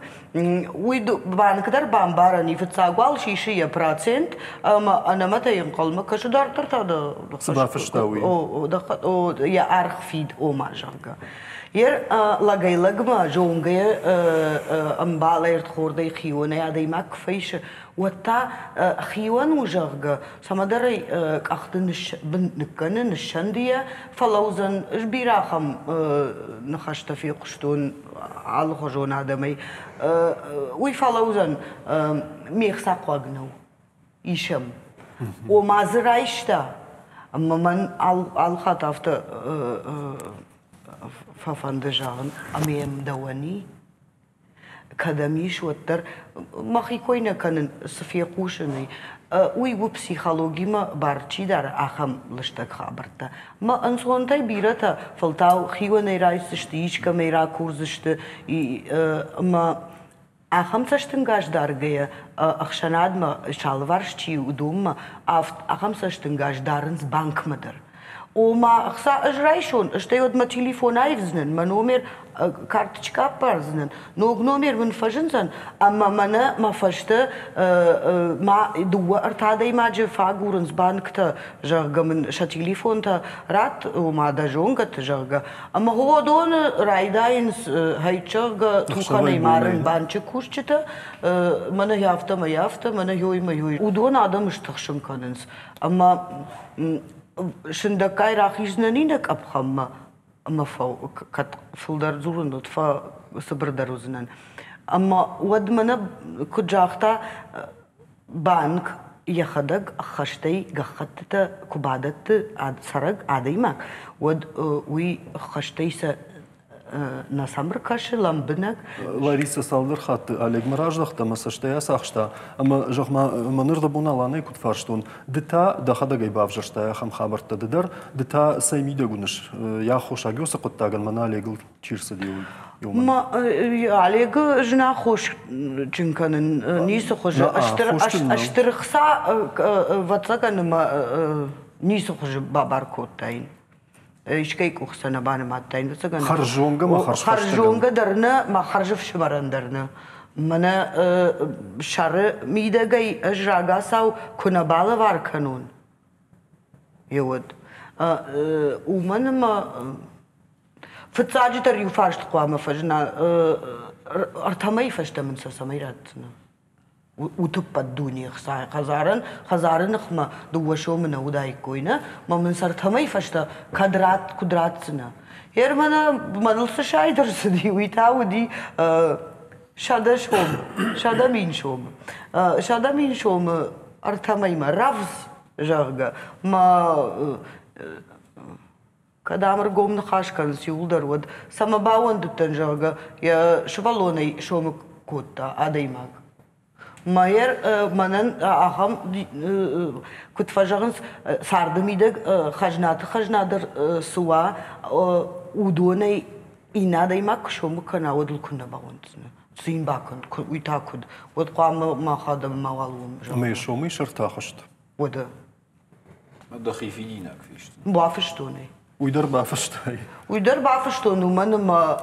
ويدو بانكدر بامباراني فتساقوال شيشية процент اما انا متى ينقل ما كش دار ترتا دا صدا فشتاوي او يا ارخ فيد او ما جاغا ير لاغاي لاغما جونغي امبالا يرتخوردي خيونا يا دي ماك فيش وتا خيوان وجاغا سمدري اختنش بنكن الشنديه فلوزن جبيراخم نخشت في قشتون على خجون ادمي وي فلوزن ميخ ساقواغنو يشم وما زرايشتا اما من على خطافت ففندجان اميم دواني كدميش وتر ما خي كوينه كان سفيقوشني وي بسيخولوجي ما بارتشي دار اخم لشتك خبرته ما انسونتاي بيرتا فلتاو خيونه رايسشتيش كاميرا كورزشت ما Ахамсаштын гаждаргая ахшанадма шалваршчи удумма ахамсаштын гаждарынс банкмадыр. Ома ахса ажрайшон, что я одма телефон айвзнен, ма номер карточка парзнен, но номер вон фажинзан, а мана ма фашта ма дуа артада имаджи фагуренс банкта жарга мен ша телефонта рат ома дажонгат жарга, а ма ходон райдайнс хайчарга тухана имарен банче кушчета, мана яфта, мана йой. Удон адам штахшын каненс, ама Шындакай рахижнанинак абхамма мафау кат фулдар зурунут фа сабардарузнан. Ама уадмана куджахта банк яхадаг хаштай гахаттата кубадат сараг адаймак. Уад уи хаштайса насамр каши ламбынак. Лариса Салдырхат Олег Мраждахта масаштая сахшта. Ама жахма манырда буналаны кутфарштон. Дета дахадагай бавжаштая хам хабарта дыдар. Дета саймида гунаш. Я хош агёса коттаган мана Олегл чирса диуй. Ма Олег жена хош чинканын нисо хош аштырхса ватсаганыма нисо хош бабар коттайн. Ишкай кухсана баны маттайн ватсаган. Харжонга ма харжонга дарна ма харжов шмарандарна. Мана шары мидагай жагасау кунабала вар канун. Йод. Уманма фцаджитар юфашт қуама фажна артамай фаштамын сасамайратна. Утуппад дуни хазаран хма дуашомна удай койна мамын сартамай фашта кудратсна. Ермана манылсы шайдырсы ди уитауди шада мин шом артамайма равз жарга ма Когда амаргомна хашкан сиулдар вот самобауан дуттан жарга я швалонай шом котта адаймаг. Майер манан ахам кутфажагынс сардымидек хажнадыр суа удонай инадаймак шом канаудл кунна бауантсна. Зин бакын уйтакуд вот қама махадам мавалум. Мей шомы шартахашт. Вода. Дахифининак фишт. Бафштоне. Уйдар бафаштай. Уйдар бафштон уманма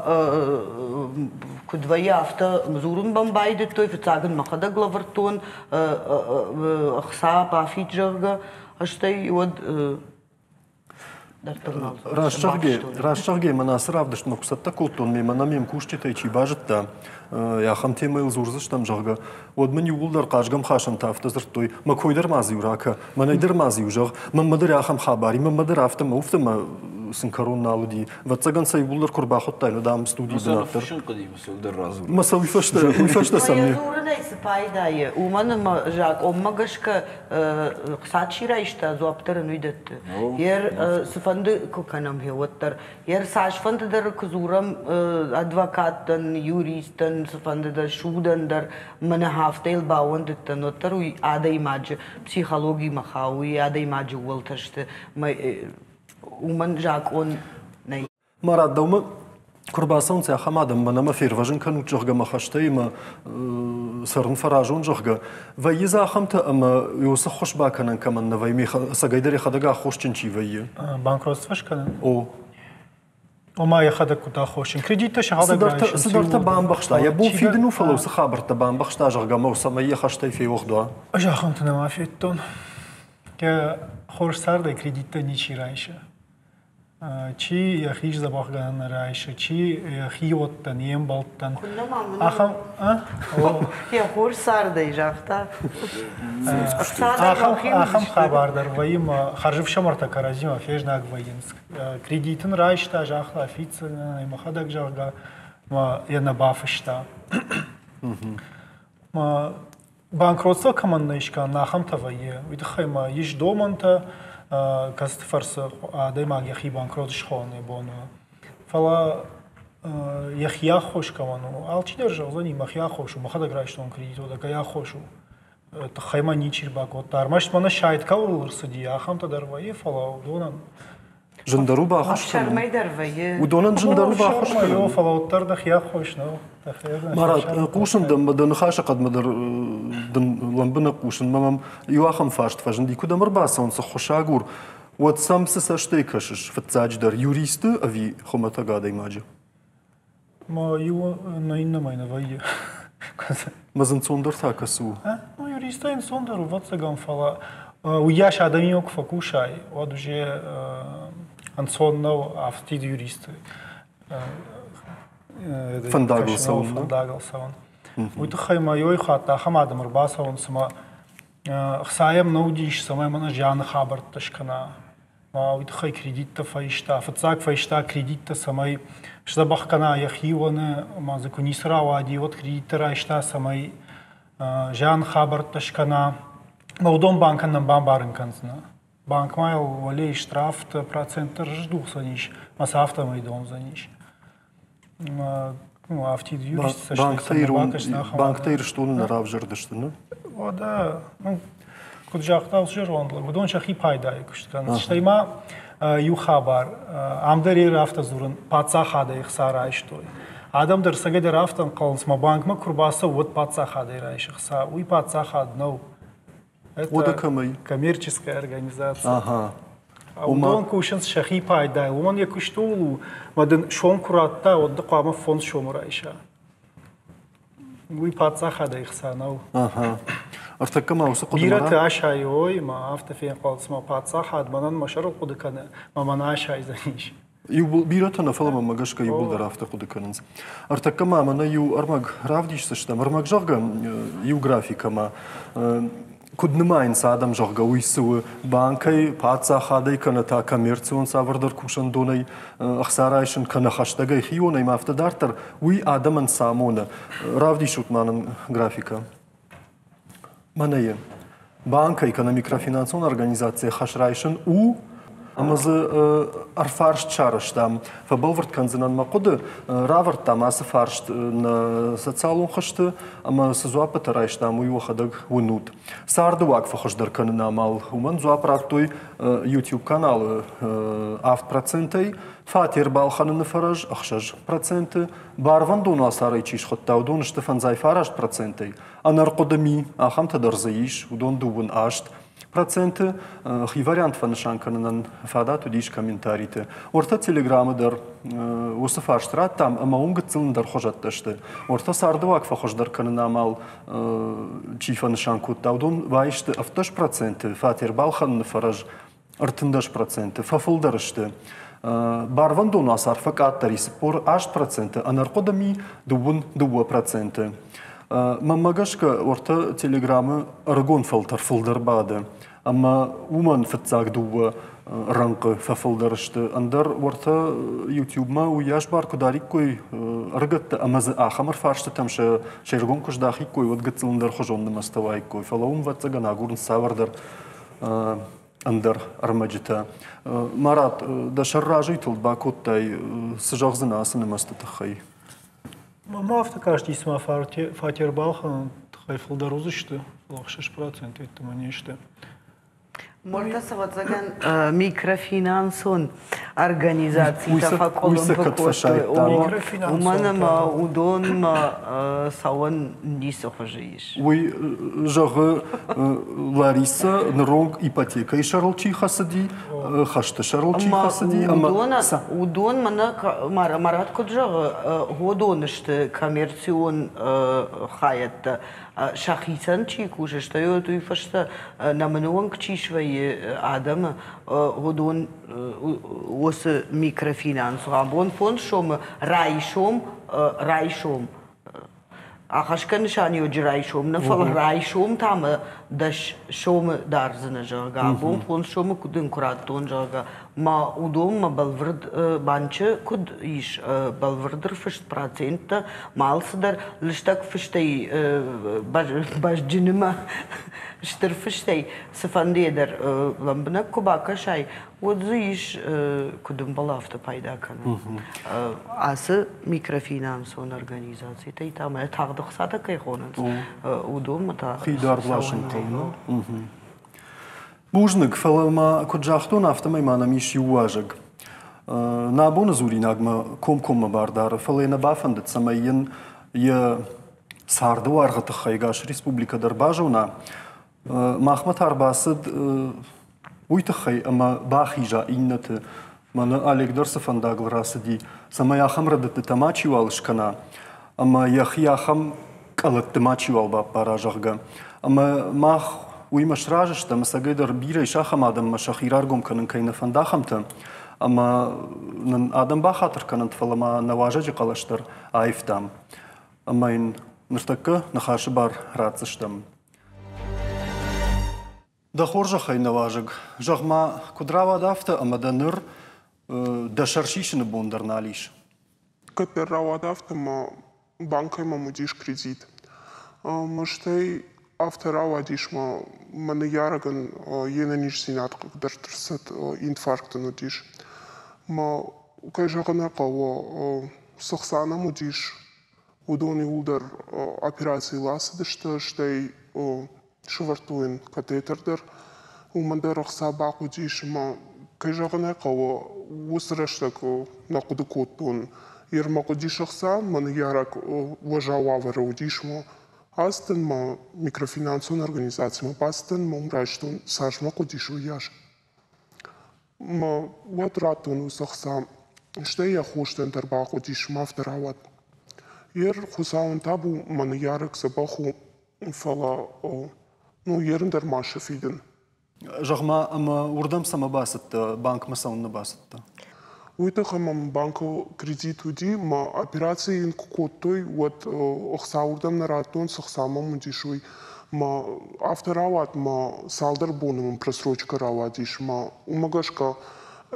кудвая авто мзурун бамбайде той фцаген махада главартон ахса бафиджерга аштай вот Рашчарге манасыравдышт мақсатта колтон ме манамем кушчетай чи бажытта яхам темайл зурзыштам жарга вот мен юлдар қажгам хашан тафтазыртой макойдар мази урака манайдар мази ужар мамадар яхам хабари мамадар автам уфтама синкарон налуди ватсаган сай юлдар курбахот тайла дам студии донатор масал уйфашта самне зурнай спайдае уманма жак оммагашка сачирайшта зоптарын уйдатты ер сфанды куканам хевоттар ер сашфандыдар кузурам адвокаттан юристан сфандыдар шудандар мана хафтейл бауандыттан оттар уй адай маджи психологи махауи адай маджи уолташты уман жак он най Марат даума курбасан ця хамадам манама фирважин кану чорга махаштай ма сарн фаражон жорга вайза хамта ама юса хошба канан каман на вайми сагайдари хадага хошчинчи вайе банкротстваш канан о Ома я хада куда хошин кредитта шагада сидарта бамбахшта я бу фидну фалос хабарта бамбахшта жорга ма самая хаштай фи вохда ажахантна мафиттон ке хорсарда кредитта ничи райша Чи я хиж забахган райша, чи я хиоттан, ембалттан. Ахам, я хорсардай жахта. Ахам хабардар ваим харжив шамарта каразима фежнак ваинск. Кредитын райшта жахта официально махадак жахга ма я набафышта. Ма банкротство командна ишка нахам тавае. Видхайма иш доманта Каст фарса адаймаг яхи банкрот шхоне бону. Фала яхия хош каману. Алчи держал за ним яхия хошу. Махада граштон кредит ода кая хошу. Тахайма ничир багот. Дармаш мана шайт каурул рсади. Ахам та дарвае фала удонан. جندرو باخش شرمي درفيه ودون جندرو باخش ما يو فلوتر دخيا خوش نو مرات قوشن دم خاش قد مدر دن لمبنا قوشن مام يواخم فاشت فاجن دي كده مرباسون سخوشاغور وات سامس سشتي كشش فتزاج در يوريست افي خمتا غادي ماجي ما يو ناين ما ينوي مازن صندر تاكسو ما يوريستين صندر واتسغان فلا وياش ادميوك فكوشاي ودجي انصون نو افتيد يوريست فنداغل ساون ويتخي ما يوي خاطا خماد مرباسون سما خسايم نوديش سما من جان خبر تشكنا ما ويتخي كريديت فايشتا فتساك فايشتا كريديت سماي شدا بخكنا يخيونا ما زكوني سرا وادي вот كريديت رايشتا سماي جان خبر تشكنا موضوع بانكن нам бамбарын канцна банк майл валей штраф процент жду саниш масафта майдон заниш ну автид юрист банк тайр что на равжердыштыны о да ну куджахтал жерландлы будон шахи пайдай куштан штайма ю хабар амдери рафта зурын паца хада ихсара штой адамдар сагеде рафтан қалсма банкма курбаса вот паца хада райшихса уй паца хад ну это коммерческая организация. Ага. Он кушенс шахи пайдай. Он я куштулу, маден шом куратта, вот докама фонд шом райша. Уй паца хада ихсанау. Ага. Артакама усакуд мара. Бират ашай ой, ма автофен қалсма паца хад манан машару кудыканы, маман ашай заниш. Ю бират на филма магашка ю булдар авто кудыканынс. Артакама мана ю армаг равдиш саштам, армаг жарга ю графикама. Куднымайн садам жарга уйсу банкай паца хадай каната коммерцион савардар кушан донай ахсарайшин кана хаштагай хионай мафтадартар уй адаман самона равдиш утманан графика. Манае банка экономикрофинансован организация хашрайшин у амазы арфарш чарыштам фабалвард канзанан мақуды равард там асы фаршт на социалун хашты ама сызуапа тарайштам уй вахадаг унут сарды вак фахашдар канына мал уман зуапрактой YouTube каналы авт процентай фатир балханын фараж ахшаж проценты барван дуна сарай чиш хоттау дун штефан зай фараж процентай анарқодами ахам тадарзаиш удон дубун ашт проценты вариант фаншанканан фада тудиш комментарийте орта телеграммы дар усафаштрат там амаунга цилндар хожатташты орта сардывак фахождар канана мал чифаншанку таудон вайшты автош проценты фатир балхан фараж артындаш проценты фафылдарышты барван донас арфакаттари спор аш проценты анаркодами дубун дуба проценты мамагашка орта телеграммы аргон филтр филдербады ама уман фитцак дуба ранкы фафылдарышты андар орта ютубма уяш бар кударик кой аргатты амазы ахамар фаршты там шергон куждахи кой вот гацылындар хожонды маставай кой фалаум ватсагана гурн савардар андар армаджита марат да шарражи тулба коттай сжахзына асыны мастатахай Мама автокаш дисма фатир балхан хайфылдар узышты, лахшаш процент это манешты. Можно саватзаган микрофинансон организации тафаколом покошты. Уманама удонма саван дисохожииш. Уй жагы Лариса нронг ипотека и шарлчи хасади, хашта шарлчи хасади. Удон мана марат коджага годонышты коммерцион хаятта. Шахисан чикуше, что я tu фашта на многом кчишвае Адама годон ос микрофинанс, абон фонд шом райшом. Ахашкан шани оджрайшом, на фал райшом там даш шом дарзна жага, абон фонд шом кудын куратон жага. Ма удом ма балвард банче куд иш балвардер фишт процента малсдар лиштак фиштей бажджинима штер фиштей сафандедер ламбна кубака шай вот зиш кудым балафта пайда кана асы микрофинансон организации тай там тагдык сата кайхонанс удом та хидар Вашингтон Бужник фалма куджахтун автомаймана миш юажаг. نابون زوري ناقمة كوم باردار فلينا بافندت سماين ي ساردو أرغت خيغاش ريسبوبليكا درباجونا ماخمت أرباسد ويتخي أما باخي جا إنت من أليك درس فنداغل راسدي سما ياخم ردت تماشي والشكنا أما ياخم قلت تماشي والباب باراجغا أما ماخ ويمش راجش تم سجدر بيري شاخم آدم مشاخيرارجم كنن كينا فنداخمتم أما نن آدم باخاطر كنن فلما نواجج قلشتر عايفتم أما إن نرتكه نخاش بار راتشتم دخورجة خي نواجج جغما كدراوا دافته أما دنر دشرشيش نبوندر ناليش كتر راوا دافته ما بانكي ما مديش كريديت مشتي автора дишма мене яраган єненіж сінат дертрсет інфаркт нудиш ма кайжагана каво сохсана мудиш удони улдер операции ласдышты штей швартуин катетердер умандерах сабак удиш ма кайжагана каво усрештак накуды коттун ермак удишахса мене яраг важававер удишмо Астен ма микрофинансовая организация, ма пастен ма умраштун саш ма кудишу яш. Ма вот ратун усахса, что я хуштен терба кудиш ма вторават. Ер хусаун табу ман ярек забаху фала, ну ерн дер маша фиден. Жахма ама урдам сама басат банк масаун на басат. Уйтахам банку кредит уди, ма операции инкутой вот охсаурдам на ратун сохсама мудишуй, ма авторават ма салдар бонум просрочка равадиш, ма умагашка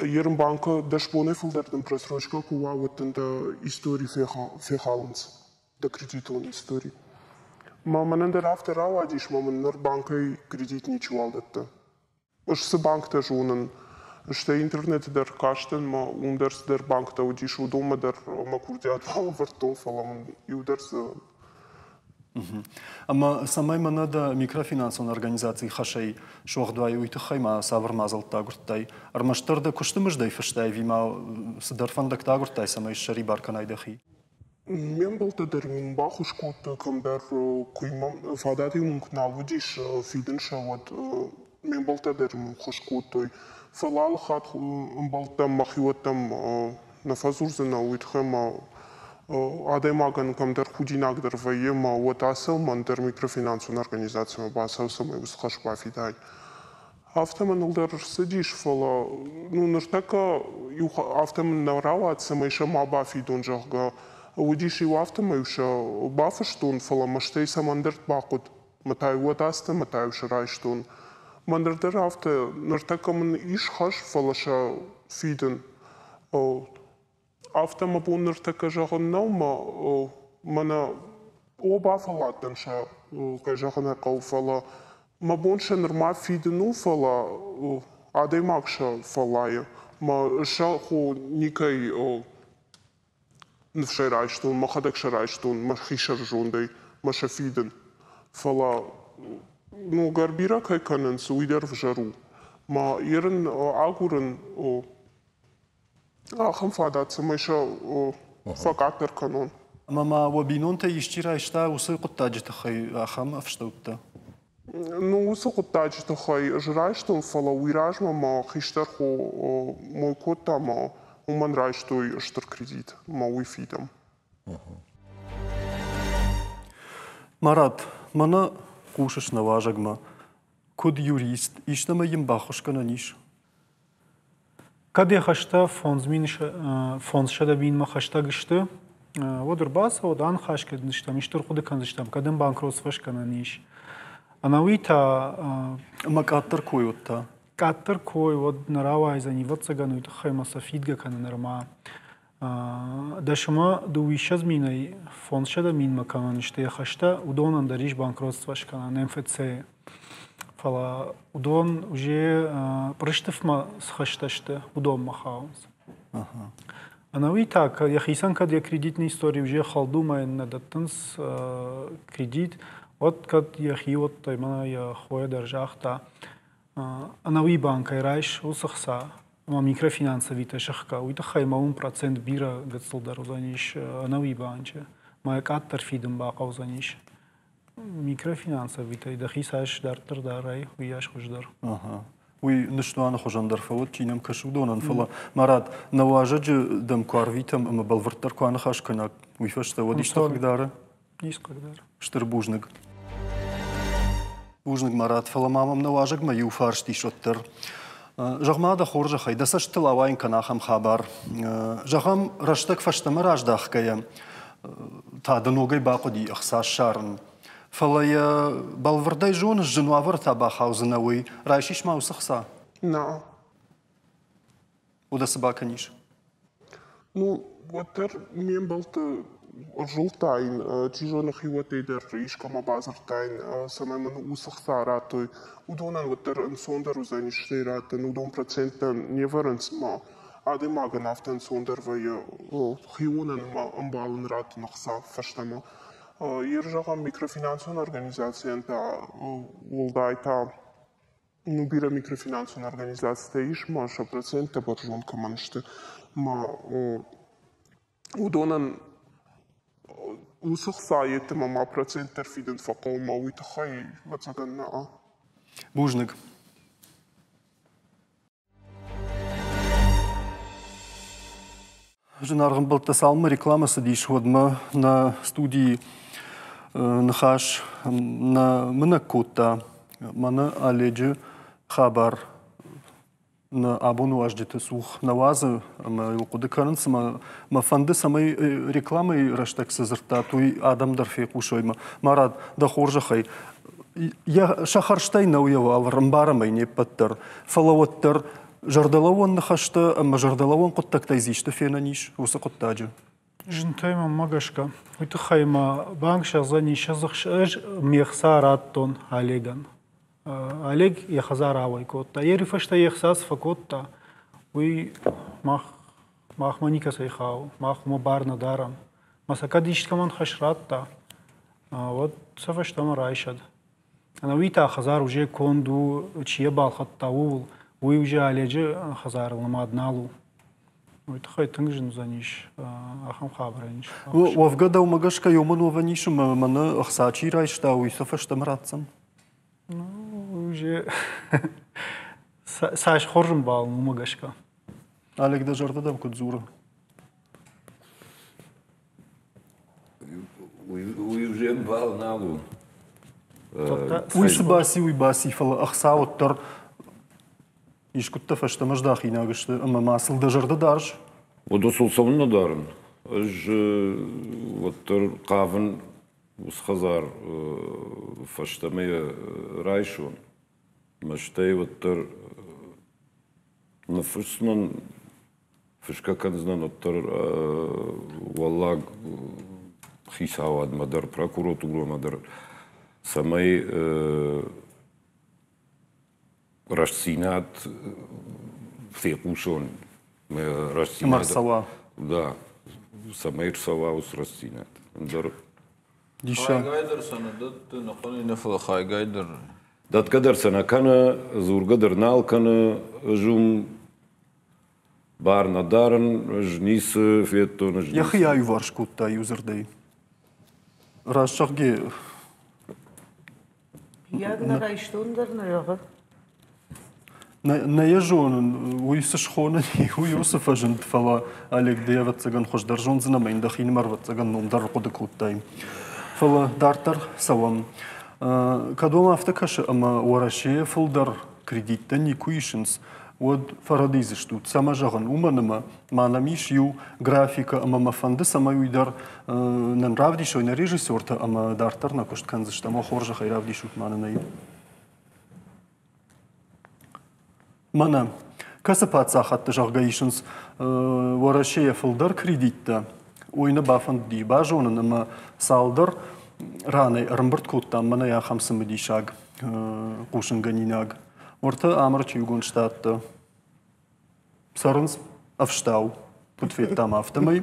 ерм банка дашбоне фулдердам просрочка кува вот да истории фехаланс, да кредитон истории. Ма манандер авторавадиш, ма манар банкой кредит ничего алдатта. Уж с банк-то жунан. Что интернет дер каштен, ма ундерс дер банк та удиш удома дер макурдиат вала вартон фалам и ундерс. Ама самай мана да микрофинансовая организация хашей шухдвай уйтахай ма савр мазал тагуртай. Армаштар да куштымыш дай фаштай вима садарфандак тагуртай самай шари барканай дахи. Мен был та дер мин бахуш кот камбер куймам фадати мункнал удиш фиденша вот мен был та дер хуш котой. فلال خات مبالتم مخیوتم نفسورزنا ویتخم آدماگن کم در خودیناگ در ویه ما وتاسل من در میکروفینانسون организация باسل سمی وسخش بافیدای. هفته من در سدیش فلا ну نرتکا یو هفته من نراوات سمیش ما بافیدون جاگا ودیش یو هفته میوش بافشتون فلا مشتی سمندرت باقود متای وتاسته متای شرایشتون. من در هفته نرتکا من ایش خش فلاشا فیدن. هفته ما بون نرتکا جاگن نو من او بافلات دنشا که جاگن قو فلا ما بونش نرما فیدنو فلا آدماکشا فلای ما شاخو نیکای نفشرایشتون ما خدک شرایشتون ما خیشر جوندی ما شفیدن فلا ну гарбира кай канен суидер в жару ма ерен агурен ахам фадат самайша факатер канон мама вабинон та ищира ишта усы куттаджита хай ахам афштаутта ну усы куттаджита хай жрайштун фала уираж ма хиштер хо мой котта ма уман райштой штер кредит ма уифидам Марат мана кушаш на важагма, код юрист, ищнама им бахушка на ниш. Къде хашта фонд шада бин ма хашта гышты, вот рбаса вот ан хашка дныштам, иштор худы канзыштам, кадым банкротствашка на ниш. Анауита макаттар кой отта. Каттар кой вот нарава айзани вот цагану ита хайма сафидга кана нарма. Дашма дуишаз минай фонд шада мин макана ниште хашта удонан дариш банкротстваш кана МФЦ фала удон уже прыштыфма схашташты удон махаунс. Анауи так я хисан кад я кредитной истории уже халдума надаттанс кредит вот кад я хиот таймана я хоя держахта анауи банка райш усахса ама микрофинансовите шахка, уйта хаймаун процент бира гацлдар узаниш нави банче, ма каттар фидем баqa узаниш. Микрофинансовите дахисаш дартер дарай уяш хуждар. Ага. Уй нишнуана хожандар фавот чинам кашудонан фала марад наважач дам кварвитам ама балвартар куана хашканак уй фашта водиштах дара. Нискогдар. Штыр бужныг. Бужныг марад фала мамам наважак ма ю фаршти шоттар. Жагмада хоржахай дасаш тылавайн канахам хабар. Жагам раштак фаштама раждахкая. Та даногай бақоди ахсаш шарн. فلا بالوردي جون الجنوافر تبع حوزنوي رايشيش ما وسخسا. نعم. وده سباكنيش. Ну, وتر مين بلت رجلتين تيجون خيوتي در ريش كما بازرتين سما من وسخسا راتوي ودونا وتر انسوندر وزاني شتيراتن ودون процент نيفرنس ما عادي ما غنافتن سوندر ويا خيونن ما امبالن رات نخسا فشتما Ержага микрофинансовна организацията улдайта нубира микрофинансовна организацията иш маша процента бържон каманште ма удонан усах сайете ма процентер фиден факол ма уитахай вацаганна Бужник. Женарган Балтасалма рекламасы дишводма на студии нахаш на Манакута, мана аледжи хабар на абону аждите сух навазы, ама юкудыканынс, ма фанды самай рекламой раштак сазырта, туй адам дарфек ушойма. Марад да хоржахай. Я шахарштайна уява аврамбарамай не паттар. Фалаваттар жардалаван нахашта, ама жардалаван куттактай зишта фенаниш, уса куттаджи. Жинтайма магашка. Уйта хайма банк шазани шазахш мехса раттон Олеган. Олег яхазар авай котта. Ерифашта яхсас факотта. Уй махманика сайхау. Махма барна дарам. Масакадишткаман хашратта. Вот сафаштама райшад. Она уйта хазар уже конду чье балхаттаул. Уй уже Оледжи хазар ламадналу. ويتخيل تنجن زانيش أخم خابرينش. وفقدا ومجاشكا يومن وفنيش من أخساتي رايش تاوي سفش تمراتسن. وجه ساش خرم بال ومجاشكا. عليك ده جرد ده بكت زورة. ويجيب بال نالو. ويباسي فلا أخساو التر. إيش كنت فشت مش داخل ناقشت أما ما أصل دجرد دارج. ودوسل صونا دارن. أج وتر قافن وسخزار فشت مية رايشون. مشتي وتر نفسنا فشكا كان زنا وتر والله خيساواد مدر прокуратура مدر سماي Расцинат фекушон, расцинат. Марсала. Да, самайр саваус расцинат. Дор. Диша. Хайгайдер санадат нахони нефла хайгайдер. Дат кадар санакана зургадер налкана жум бар надаран жнис феттон жнис. Яхи аю варшкутта юзердей. Расчагге. Яг на райштундер на яга. На яжон уйсшхонен уйосиф ажент фала Олег девят цаган хождаржон знамен дахин марват цаган номдар кудыкуттай. Фала дартар савам. Кадома автакаш ама уараши фулдар кредитта никуишинс вот фарадизиш тут сама жаган уманама манамиш ю графика ама мафанды сама юйдар нан равдишо на режиссерта ама дартар на кошт канзиш тама хоржа хайравдишут мананай. Мана, касапаца хатта жаргаишнс ворашея фулдар кредитта. Ойна бафан ди бажонан ама салдар раны рамбырт кутта мана я хамсым дишаг кушын ганинаг. Орта амрч югон штатта. Сарынс авштау. كتفيت تام أفتمي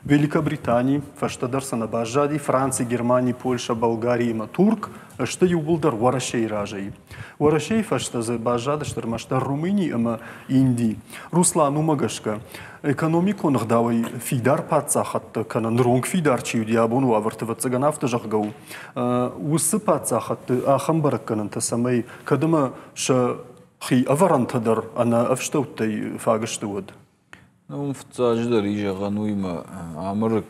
Великобритании فاشتدرسنا باجادي فرنسا جرماني بولشا بلغاري ما ترك اشتا يبلدر ورشي راجي ورشي فاشتز باجاد اشتر مشتر روميني اما индии руслан умагашка экономику нагдавай фидар пацахат кана нронг фидар чи диабон вавртват цаганафта жахгау усы пацахат ахам баракканан тасамай кадама ша خي أفران تدر أنا أفشتوتي فاقشتود. نوم فتاجدر إيجا غنويما عمرك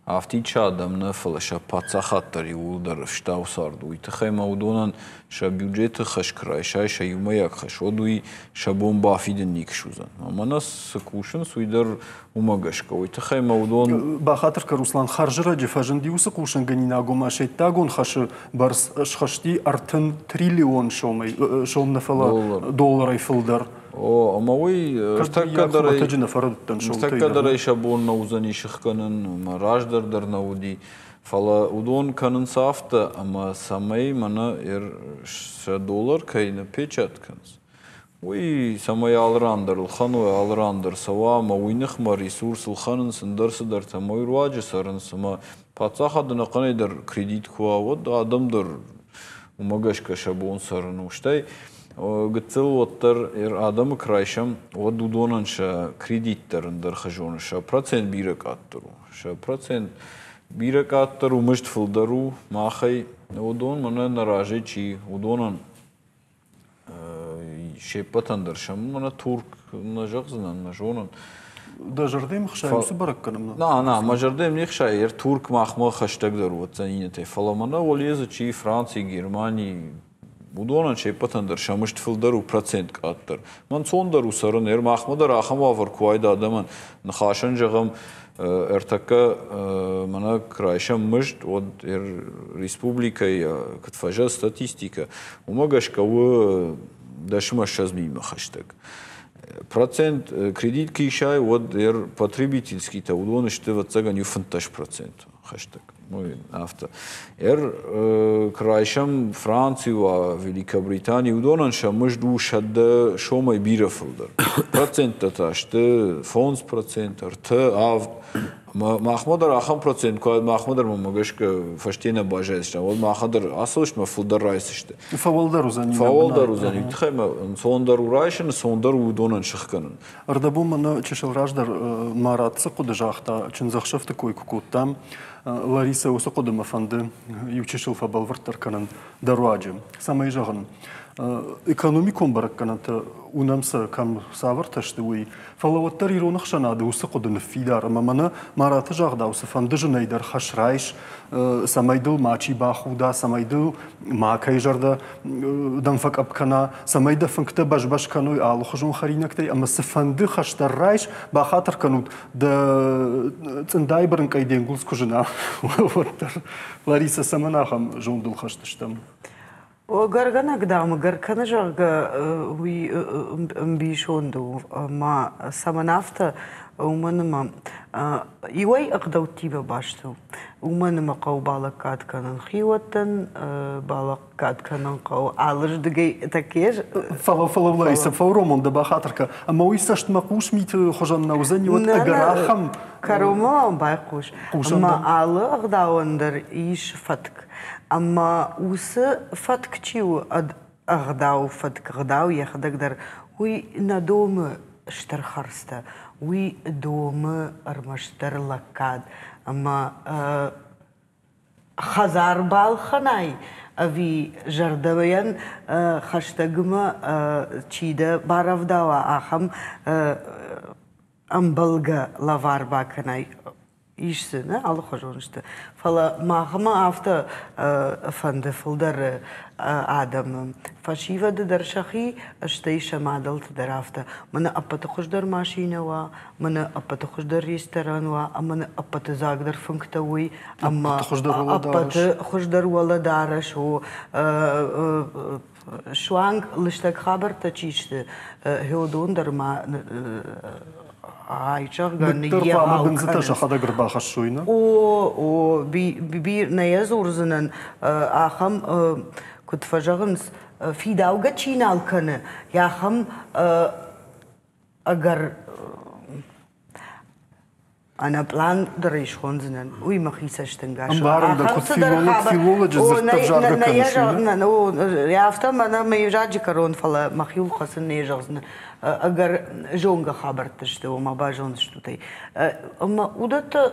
عفتي تشادم نفل شا باتسا خطر يولدر فشتاو ساردو يتخي مودونا شا بيوجيت خشكراي شا يومياك خش ودوي شا بومبا فيدن نيكشوزن اما ناس كوشن سويدر وماغشكا ويتخي مودون بخاطر كروسلان خارجرا جفاجن ديوس كوشن غنينا غوما شيتاغون خش برس خشتي ارتن تريليون شومي شوم نفلا دولار يفلدر О, ама уй тактакадарай шабон наузани шихканын, раждардар науди, фала удон канын сафта, ама самай мана $1 кайна печатканс. Уй самай алрандар, лхану алрандар, сава, ма уйнихма ресурс лханын сындар тамой руаджи сарын сама, пацахадына канайдар кредит куа, вот адамдар умагашка шабон сарын уштай, Гцел оттар адамы крайшам вот удонанша кредиттерндер хажон ша процент бирек аттыру ша процент бирек аттыру мышт фылдару махай удон мана наражи чи удонан шепатандер шам мана турк нажагзынан нажонан дажардем хшай субаракканам на мажардем не хшай турк махма хаштагдер вот занинете фаламана олеза чи Франции Германии Удонан шепатандер шамышт филдару процент каттар. Ман сондару сарын махмадар ахам авар куайда адаман нахашан жагам эртака мана крайшам мышт от республика катфажа статистика. Умагашка у дашма шазмима хаштаг. Процент кредит кишай вот потребительский та удоны что вот цаган юфанташ процент хаштаг. Мой авто. Крайшам Францию, Великобританию удонанша мыжду шадда шомай бирафылдар. Процент таташты, фонс процент, арты ав. Махмадар ахам процент, кое махмадар мамагашка фаштена бажайшта. Вот махмадар асылш ма фылдар райсышты. Фавалдар узани. Фавалдар узани. Тхайма сондар урайшын, сондар удонан шыхканын. Ардабу мана чешел раждар марат сыкуды жахта, чынзахшафты кой кукуттам. Лариса Усакодома фанды ючешил фабалвартар канан даруаджи. Самый жаган. Экономиком барак каната унамса кам саварташты уй. Фалаваттар иронах шанады Усакодома фидар. Мамана марата жагда усафанды жынайдар хашрайш. Самайдыл мачи бахуда, самайдыл макай жарда дамфак апкана, самайда фанкта баш каной алу хажун харинактай. Ама сафанды хаштаррайш бахатар канут да циндай барынкай денгулс кужина. Лариса саманахам жундул хаштыштам. Гаргана гдам, гаркана жарга уи мбишонду, ма саманафта уманыма иуай aqdaутиба башту. Уманыма қау балақ катканын хиуаттан, балақ катканын қау алыждыгай такеж. Фала Лариса, фауромонда бахатарка. Ама уисашт мақуш миты хожан наузани вот агарахам. Карома байқуш. Ама алы aqdауандар иш фатк. Ама усы фатк чиу aqдау фатк aqдау яхдагдар. Уи надомы штархарста. Уи домы армаштар лакад. Ама хазар балханай. Ави жардаваян хаштагма чида баравдава ахам амбалга лавар баканай. Ишсе, не? Алы хожонышты. Фала махама авто фанды фылдар адам. Фашива дар шахи аштейша мадалт дар авто. Мана аппаты хождар машинава, мана аппаты хождар ресторанва, мана аппаты загдар функтауи, ама аппаты хождар валадараш. Шуанг лиштак хабар тачишты. Хеодон дар ма بي نيزورزنن آخم كنت فجأة في داوجة چينال كنه يا خم أجر أنا بلان دريش خونزنن وي مخيسش تنقاش أمبارم دا كنت فيلولوجي زرت بجارة كنشينا يافتم أنا ما يجاجي كرون فلا مخيول خاصن نيجازن أجر جونغا خبرتشتو وما باجونشتو تي أما ودت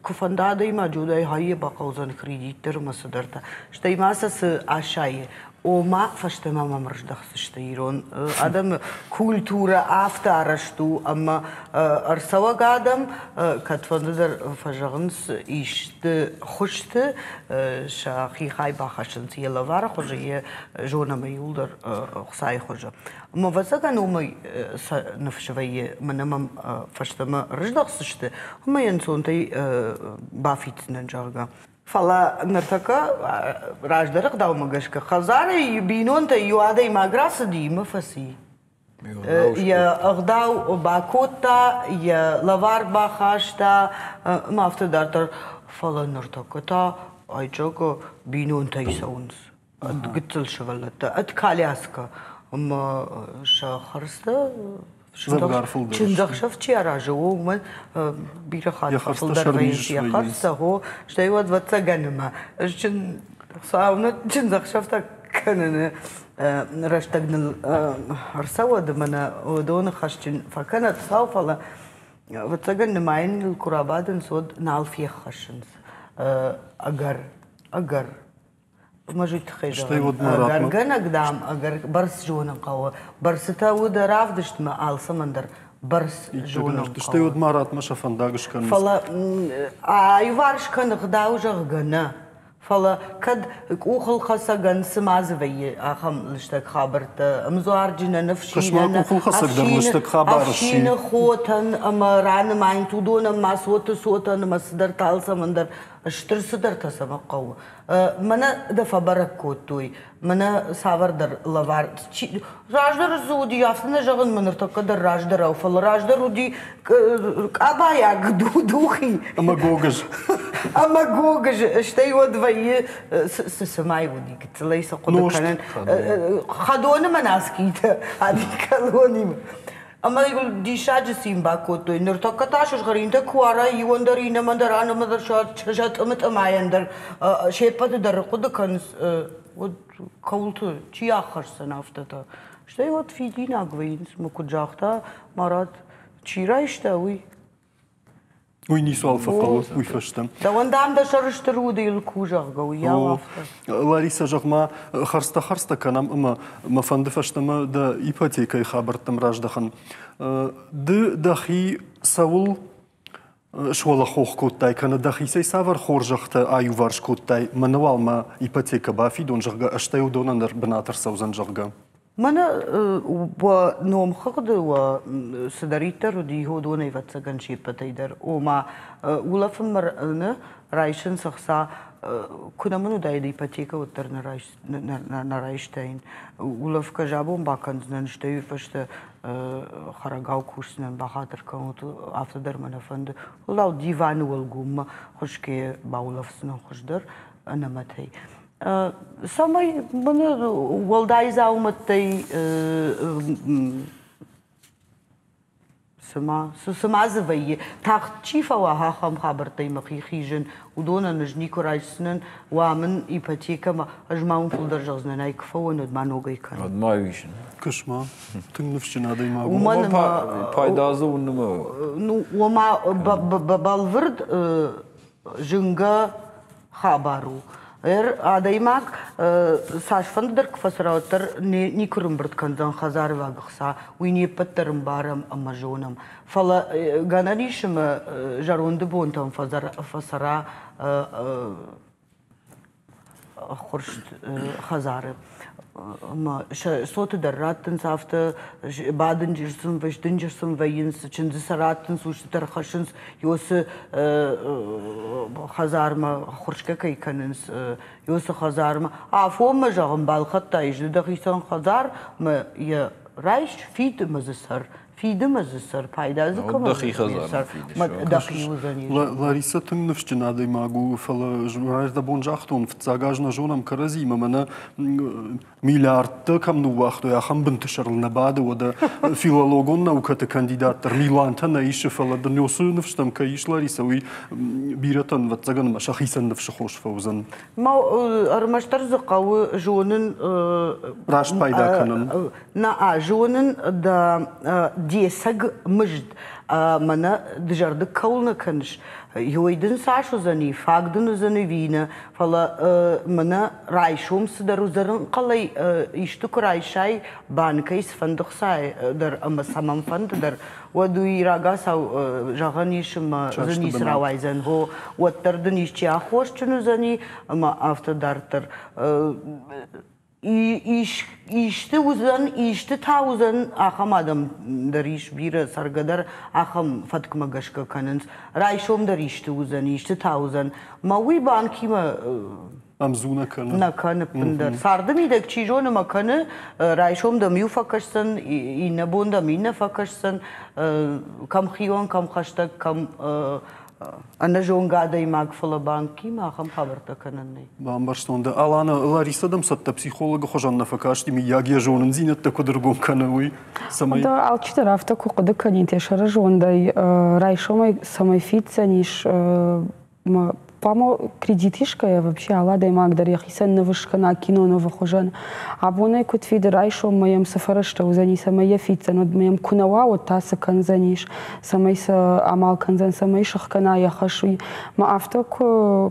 كفندادي ما جوداي هاي باقوزن كريديتر مسدرتا شتي ماسس عشاي وما فشتما ما مرجدخ سشتيرون ادم كولتورا افتارشتو اما ارسوا قادم كتفندر فجغنس ايشت خشت شاخي خاي باخشنس يلا وار خوجي جونا ميولدر خساي خوجا اما وسكا نومي نفشوي منم فشتما رجدخ سشت هم ينسونتي بافيتن جارغا فلا نرتكا راجدرق داو مغشك خزاري بينون تا يوادي ماغراس دي مفسي يا اغداو باكوتا يا لوار باخاشتا ما افتدارتر فلا نرتكا تا ايجوكو بينون تا يسونس قتل شغلتا اتكالياسكا اما شاخرستا چندخ شفت چی راجع و من بیره خاطر فلدر ویش یا خاطر هو شتای ود وقت گنما چند ساونه چندخ شفت کنن رشتگن ارسود من ودون خشن فكانت صافله وقت گنما این الکرابادن سود نالفی خشنس اگر مجد خيجا أجر قدام أجر برس جونا قوة برس تاود رافدشت ما آل سمندر برس جونا قوة تشتيود مرات مش فنداقش كان فلا أيوارش كان غداو جغنا فلا كد أخل خاصة جن سمازوي أخم لشتك خابرت أمزوار جنا نفشين كشمال أخل خاصة جن لشتك خابر أفشين خوتن أما ران ما ينتودون ما صوتن ما صدر تال سمندر اشتر صدر تسمع قوة منا دفع بركوتوي منا سافر در لوار راجدر زودي يافنا جغن من ارتقدر راجدر أو فل راجدر ودي أبايا دوخي أما جوجج اشتي ودفعي سسماي ودي قلت ليس قد كان خدونا مناسكيته هذه كلوني أما يقول دي شاج سيمبا كوتو نرتقطاش غرينتا كوارا يوندرينا مندرانا مدر شات أمت أمايندر شيبات در قد كان ود كولتو شيء آخر سنة أفتتا شتى ود في دينا قوينس مكود جاختا مرات شيرايش تاوي ويني سؤال فقط ويفشتم. دوان دام دشرش ترودي الكوجا قوية وافتا. لاريسا جغما خرستا كنام ما فندفشتم دا إيباتيكا خبرتم راج دخن. دخي سول شوالا خوخ كوتاي كان دخي سي سافر خورجختا آيو وارش كوتاي منوال ما إيباتيكا بافي دون جغا أشتايو دونان بناتر سوزن جغا. مانا ونوم خقد وسدريتر ودي هو دون يفتسجن شيء بتيدر وما ولا في مرنا رايشن سخسا كنا منو دايدي بتيكا وترنا رايش نرايشتين ولا في كجابون باكن نشتي فشت خرجاو كوسنا بخاطر كانت أفتدر من فند ولا ديوان والجوم خوش كي باولا فسنا خوش در أنا متى سامي من والداي زاومتي سما زوي تاختشيفا وها خم خبرتي مخيخيجن ودونا نجني كرايسنن ومن إيباتيكا ما أجمعون في الدرجة زنا يكفون ود ما نوجي كان ما يويشن كشما تنفشن هذا ما وما بايدازو ونما وما بالورد جنگا خبرو عاديماك ساش فندرك فسراتر نيكرم برد كنزان خزار واقصا ويني بترم بارم أما جونم فلا غانانيشم جارون دبونتم فسرا خرشت خزار ما صوت دراتن سافت بعدين جرسم وش دنجرسم وينس چند سراتن سوش ترخشنس يوس خزار ما خرشكه كي كننس يوس خزار ما عفوا ما جاهم بالخطة يجد دخيسان خزار ما ي رايش فيت مزسر فيدم الزسر بايدا زكم دقيقة زار دقيقة زاني Лариса Тынгновщина да могу фала журналист да бонжахтун в цагажна жонам карази мамана миллиард кам ну вахту я хам бинтшарл набада вада филологон науката кандидаттар Миланта наиш фала да нёсуновштам каиш Лариса уй биратан в цаган машахисан в шхош фаузан ما أرمشتر زقاو جونن راش بايدا كنن نا جونن دا ديسق مجد منا دجرد كولنا كنش يويدن ساشو زني فاقدن زني فينا فلا منا رايشوم سدرو زرن قلي يشتك رايشاي بانكيس فندق ساي در أما سامم فند در ودوي راقاس أو جاغانيش ما زني سراواي زن هو وتردنيش تيا خوش چنو زني ما أفتر دارتر İşte uzun, işte ta uzun aham adam dariş bir sargadar aham fatkma gaşka kanın. Rayşom dar işte uzun, işte ta uzun. Mavi banki ma Amzuna kanı. Na kanı pindar. Sardım idek çijonu ma kanı. Rayşom da miu fakaşsın, inne bonda minne fakaşsın. Kam khiyon, kam khashtak, kam أنا جون قاعدة يماك في البنك ما خم خبرتك أنا ني. بامبرستون ده ألانا لاريسا دم ست بسيخولوج خجان نفكاش تيمي ياجي جون زينة تقدر كانوي سماي. ده ألشت رافتا كقدر كنيت يشرا جون ده رايشو ما سماي فيت سنيش ما Памо кредитишка я вообще алада имак дар яхисан навышка на кино навахожан. Абонай кут фидерайшо моем сафарашта узани самая фица, но моем кунава вот таса канзаниш, самайса амал канзан самайшах кана яхашуй. Ма авток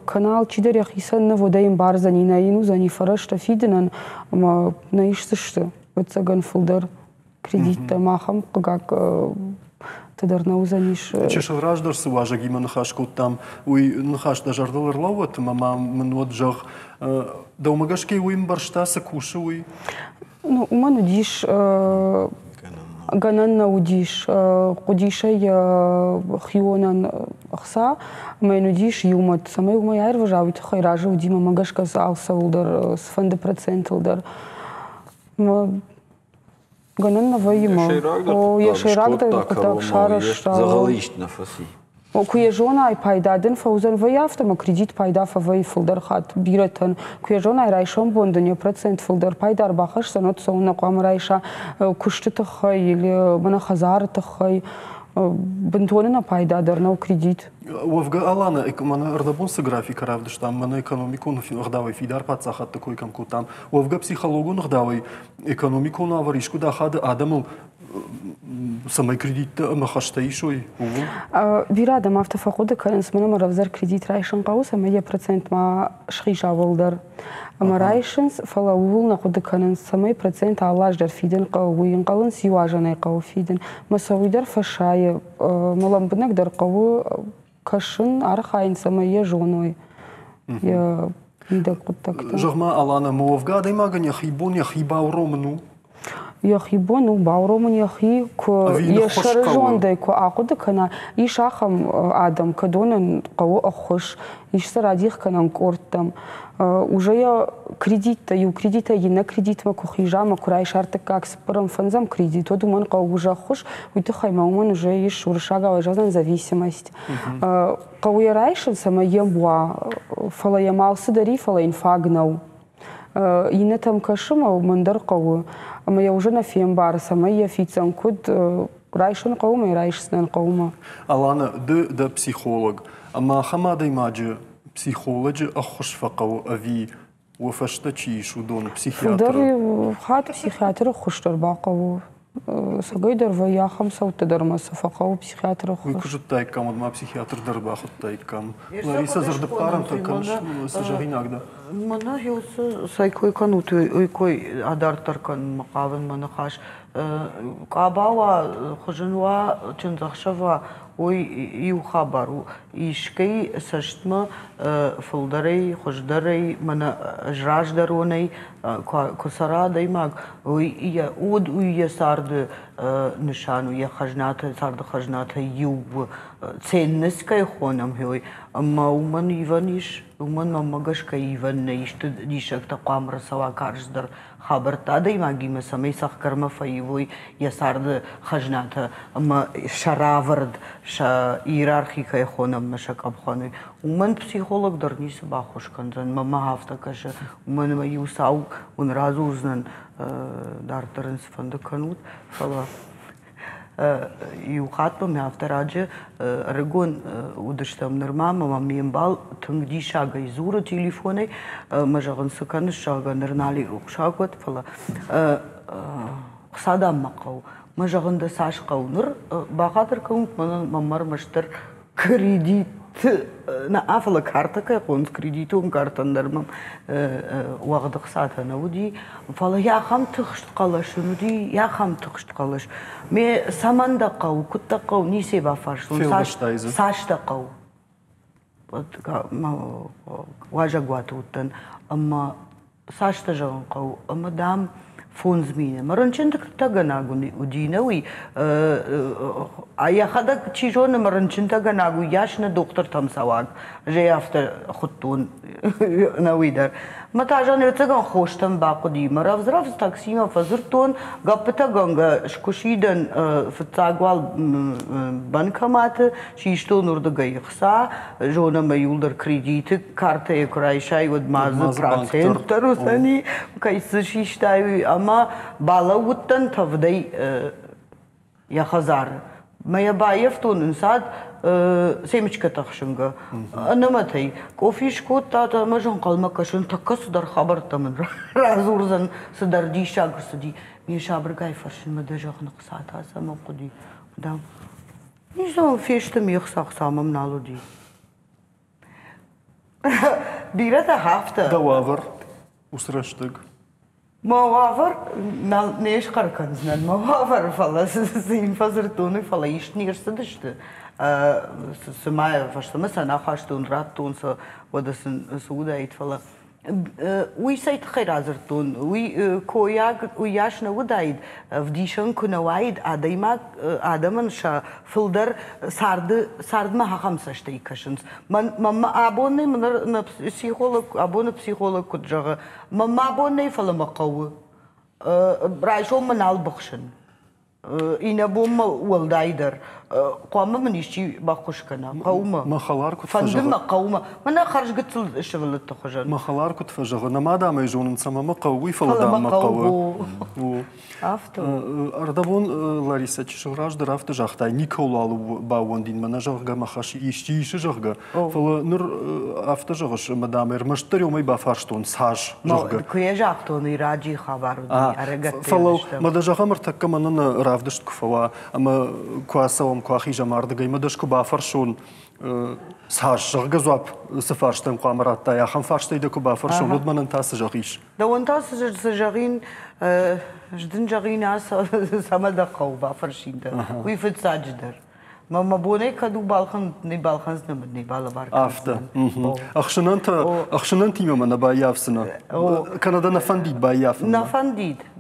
канал чидер яхисан наводаим барзани на ину зани фарашта фиденан, ма наишсышты. Вот цаган фулдер кредитта махам как تقدر نوزنيش تشش راج درس واجا جي من خاش كوت تام وي نخاش دجار دولار لوت ما من وجه دو ماجاش كي وين برشتاس كوشوي ну ما نديش غنان نوديش قديشي خيونان اخسا ما نديش يومت سما يوم يعرف جاوي خيراجو ديما ماجاش كاس алсалдер سفند проценталдер Ганна воима. О, я ширак да так шараш. Загалишт нафаси. О, куя жона ай пайдаден фаузан ваяфта, ма кредит пайда фавай фулдар хат биратан. Куя жона ай райшом бондоня процент фулдар пайдар бахаш санот соуна қам райша кушты тахай или мана хазар тахай. بنتوننا بايدا درنا وكريديت. وفقا ألانا إكمانا أردبون سجرافي كرافدش تام منا إقتصاديكون في أخداوي في دار بات ساخت تكوي كم كوتام وفقا بسيخولوجون أخداوي إقتصاديكون أوريشكو ده خاد آدم سماي كريديت ما خشتاي شوي. بيرادا ما افتفقود كان اسمنا مرافزر كريديت رايشن قوس 100% ما شخيشا ولدر. أما رايشنس فلا وول ناخد كان سماي % على جدر فيدن قوي قلن سيواجنا قوي فيدن ما سويدر فشاي ملام بنقدر قوي كشن أرخاين سماي جونوي يا يدك قطك. جماعة ألانا موافقة دايما كان يخيبون يخيباو رومنو. يخيبون وباورمن يخي كو يشرجون ده كو عقد كنا يشاخم آدم كدون قو أخش يشتري ديخ كنا نقرتم уже я кредит ю кредита и на кредит ма кухижа ма курай шарты как с первым фонзом кредит то думан ка уже хош уйти хайма уман уже и шуршага важна зависимость кау я райшен сама емва фала ямалсы дари фала инфагнау и на там кашима мандар кау ама я уже на фембар сама я фицан код райшен каума и райшен каума Алана да психолог ама хамада имаджи психологи أخش فقو أبي وفشتشي شو دون بسيخياتر. فدر خات بسيخياتر خش ترباقو سجيدر ويا 5 وتدر مسافقو بسيخياتر خش. ويكوش تايك كم ما بسيخياتر دربا خد تايك كم. لاريسا زرد بقارن تكنش سجاهين أقدا. منا يوس سايكوي كانوت ويكوي أدار تركن مقابل منا خاش. قابوا خجنوا تنزخشوا وي يو خبرو إيشكي سشتما فلدري خجدري من جراج دروني كسرا دايماك وي يود وي سارد نشانو يا خجنات سارد خجنات يو تسنس كي خونم هوي أما ومن يفنيش ومن ما جاش كيفن يشتديشك تقامر سوا كارجدر خبرت هذا ما جي مسمى سخر ما فيوي يسارد خجناته أما شراورد إيرارخي كيخونه مشك أبخانه ومن بسيخولوج درني سبا خوش كندرن ما هفته كش ومن ما يوساو ونرازوزن دارترن سفند كنود فلا يوقات بهم هفتراجة رجون ودشتم نرمام مامين بال تنجدي شاقة يزور تليفوني مجرن سكان الشاقة نرنالي روح شاقة فلا صادم مقاو مجرن دساش قونر بخاطر كون من ممر مشتر كريديت نا أفلا كارتا كيقون كريديتون كارتا نرمم وقت قصاتها نودي فلا يا خم تخشت قلش نودي يا خم تخشت قلش مي سامان دقاو كنت دقاو نيسي بافرشون ساش دقاو ما واجا قواتوتن أما ساش تجاون قاو أما دام فون زمينه مرنشن تغناغو ودينوي ايا خدك تشيجون مرنشن تغناغو ياشنا دكتور تمساواك جاي افتر خطون نويدر متى جان يتغن خوشتم باقدي مرف زرف تاكسيما فزرتون غبتا غنغ شكوشيدن في تاغوال بنكمات شيشتو نورد غيخسا جونا ما يولدر كريديت كارتا يكرايشاي ود ماز برانسين تروسني كايس شيشتاي اما بالاوتن تفدي يا خزار ما يبايفتون انساد سيمشكا تخشنغا انا متي كوفيش كوت تا مجن قلما كشن تكس در خبر تمن رازورزن سدر دي شاغر سدي مي شابر غاي فرشن مدجخ نقصاتا سما قدي دام نيزون فيشتم يخسخ سامم نالودي بيرتا هافتا دوافر وسرشتك موافر نيش قركنزن موافر فلا سين فزرتوني فلا يشنير سدشت سمايا فشت مثلا خاشتون راتون ودسن سودايت فلا وي سيت خير ازرتون وي كوياك وياشنا ودايد فديشن كنا وايد اديما ادمن شا فلدر سارد ما خمسه شتي كشنز من ابوني من بسيخولوج ابون بسيخولوج كجغه ما ابوني فلا مقو رايشو من البخشن إنا بوم والدايدر قوما منيشي باخوش كنا قوما ما خلار كنت فندم قوما ما خرج قلت الشغل التخجل ما خلار كنت فجغنا ما دام يجون نسمى ما قوي فلا دام ما قوي افتو اردبون لاريسا تشغراج درافت جاختاي نيكولالو باوندين مناجرغا ما خاشي اشتي شجغا فلا نر افتجغش مدام مشتري وما بافارشتون ساج جغا كوي جاختون يراجي خبر ارغت فلا مدجغا مرتك من رافدشت كفوا اما كواسوم كواخي جماردغاي مدشكو بافرشون ساج جغا زواب سفارشتن قامرات تا يا خم فارشتي دكو بافرشون لدمن انت سجغيش دو انت سجغين جدن جغينا سمد قو بافرشين ده ويفت ساجدر ما بوني كدو بالخن نبالخنز نمدني بالا بارك افتا اخشننت يوم انا بايافسنا كندا نفنديد بايافنا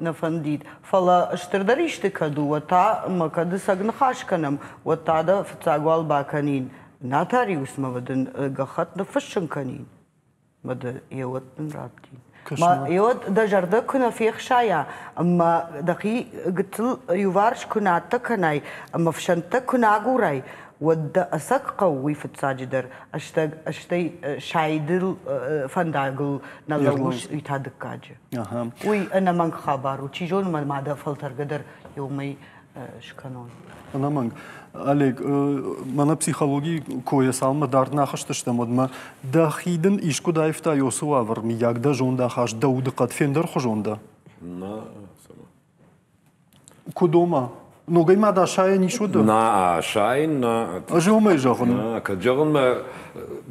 نفنديد فلا اشتردريشت كدو وتا ما كد سغن خاش كنم وتا ده فتاغوال باكنين ناتاريوس ما بدن غخت نفشن كنين مد يوت رابتين ما يود دا جرده كنا في خشايا اما دقي قتل يوارش كنا تكناي اما فشنت كنا غوراي ود اسق قوي في الساجدر اشتي شايدل فنداغل نلوش يتادكاج وي انا من خبر وتيجون ما دا فلتر قدر يومي شكنون انا من Олег, мана психологии кое салма дарднахаштышта модма дахиден ишку дайфта йосу авр ми ягда жонда хаш дауды кат фендер хожонда. На сама. Кудома. Но гайма да шая нишуда. На шайн на. Ажома жагын. На каджагын ма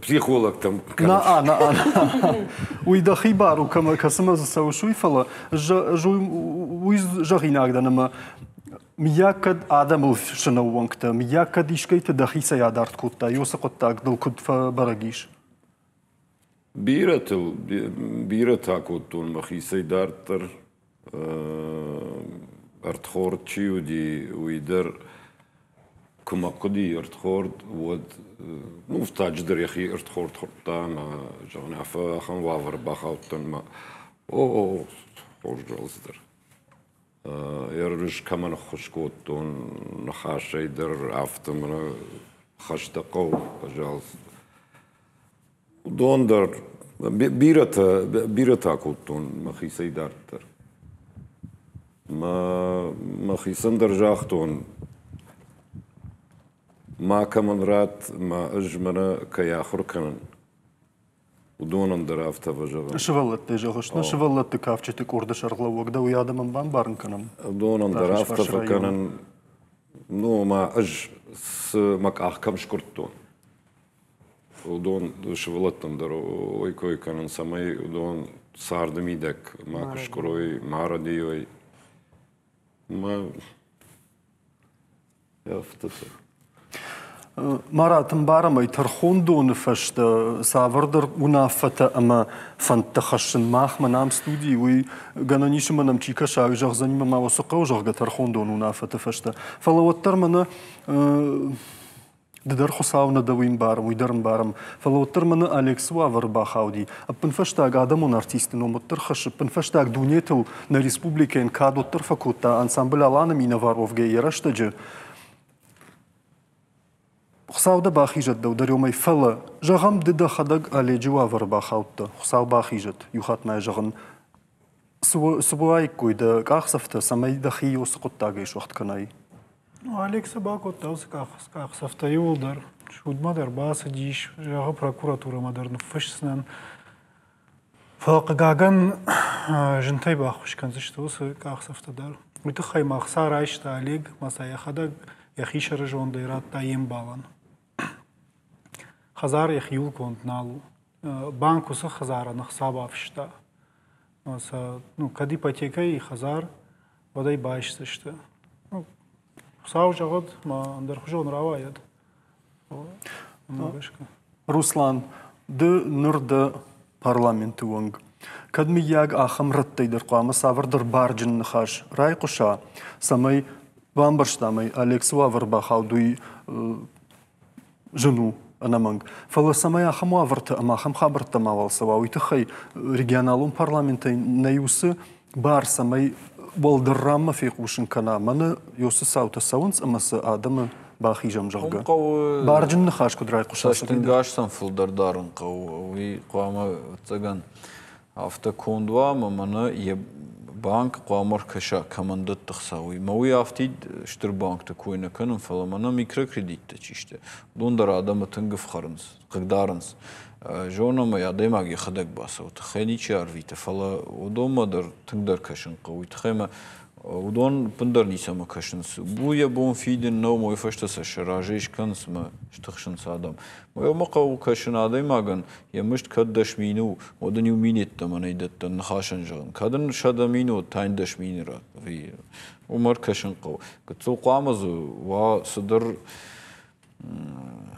психолог там. На. Уй дахи бару кама касма засаушуй фала. Уй жагинагда нама مياكد آدم شنو وانكتا مياكد إشكيت دخيسة يادارت كوتا يوسق التاك دل كد فبرقيش بيرتا كوتون مخيسة يدارتر أرتخور تشيودي ويدر كما قدي ارتخورد ود نو فتاجدر يا اخي ارتخورد خطا ما جوني عفا خن وافر باخاوتن ما او خورجلزدر يرج كمان خشكوتون نخاشي در عفتم خشتقو بجالز ودون در بيرتا كوتون ما خيسي دارتر ما خيسن در جاختون ما كمان رات ما أجمنا كياخر كنن ودون درافتا بجغن شغلت تجاهشنا شغلت تكافشة كورد شرقلا وقدا ويادا من بان بارن كنن ودون درافتا فكنن نو ما أج مك أحكم شكرتون ودون شغلتن درو ويكوي كنن سماي ودون صار دميدك ما كشكروي ما رديوي ما يفتسر مرات مبارمة ترخوندون فشت سافردر ونافتا أما فانتخشن ماخ منام ستودي وي غنانيش منام تشيكا شاوي جغزاني ما وسقا وجغ ترخوندون ونافتا فشت فلوتر منا ددر خصاونا دوين بارم ويدرن بارم فلوتر منا أليكس وافر باخاودي أبن فشتاق آدمون أرتيست نوم الترخش أبن فشتاق دونيتو نا ريسبوبليكين كادو الترفكوتا أنسامبل ألانا مينا فاروف جاي يرشتجي خصاودا باخيجت دو در يومي فلا جغم ددا خدق على جوافر باخاوتا خصاو باخيجت يخات ما جغن سبواي كويدا كاخسفتا سماي دخيو سقطا جيش وقت كناي أليكس باكوتا كاخسفتا يولدر شود مادر باس ديش جغا прокуратура مادر نفشسنن فاقاقن جنتاي باخوش كنزشتوس كاخسفتا دار ويتخاي مخسار عيشتا أليق مسايا خدق يخيشر جون ديرات تايم بالان خزار يخيول كونت نالو بانكو سا خزارا نخصابا فشتا ну кади ипотекай خزار водай баишсышты сау жагот ма андерхужон раваят Руслан ды нырды парламенты ванг кадми яг ахам раттайдыр қуамы савырдыр баржын нахаш рай құша самай Вамбарштамай Алекс Вавр бахаудуй жену анаманг. Фала самая хамаврта амахам хабрта мавал сава. Уйтахай регионалум парламента на юсы бар самай балдыррамма фикушин кана. Мана юсы саута саунс амаса адама бахижам жага. Баржин нахаш кудрай куша. Штингашсан фулдардарын қау. Уи қуама цаган автокондва мана е банк قامر كشا كماندت تخساوي موي افتيد شتر بانك تكوينه كنن فلمانا ميكرو كريديت تشيشته دون در ادم تنگف خرنس قدارنس جونا ما يادماغي خدق باسو تخيني چارвите فلا ودوما در تنگدر كشن قوي تخيما ودون بندر نيسما كشنس بو يبون فيدن نو موي فشتس شراجيش كنس ما شتخشن سادم موي مقو كشن ادماغن يمشت كدش مينو ودن يومينيت تمنيدت نخاشن جن كدن شدمينو تايندش مينرا في عمر كشن قو كتسو قامز وا صدر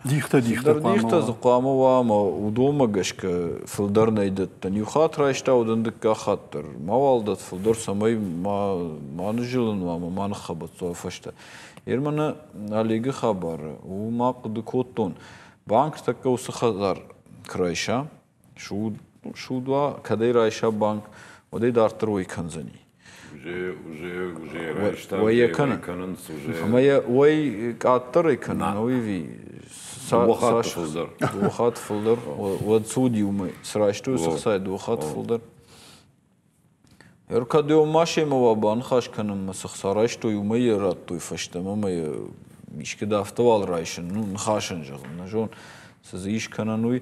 ديختا زقامه وما ودوما قشك فلدر نيدت تنيو خاطر اشتا ودندك خاطر ما والدت فلدر سماي ما نجلن ما نخبط صوفشتا يرمنا عليك خبر وما قد كوتون بانك تكو سخزر كرايشا شو دوا كدي رايشا بانك ودي دارتر ويكنزني ويا كان ما وي كاتر كان وي في دوخات فولدر ودسودي وما سراشتو سخساي دوخات فولدر يركديو ماشي ما بان خاش كان مسخساراشتو وما يراتو فشتما ما مش كده افتوال رايشن نخاشن جغن جون سزيش كان نوي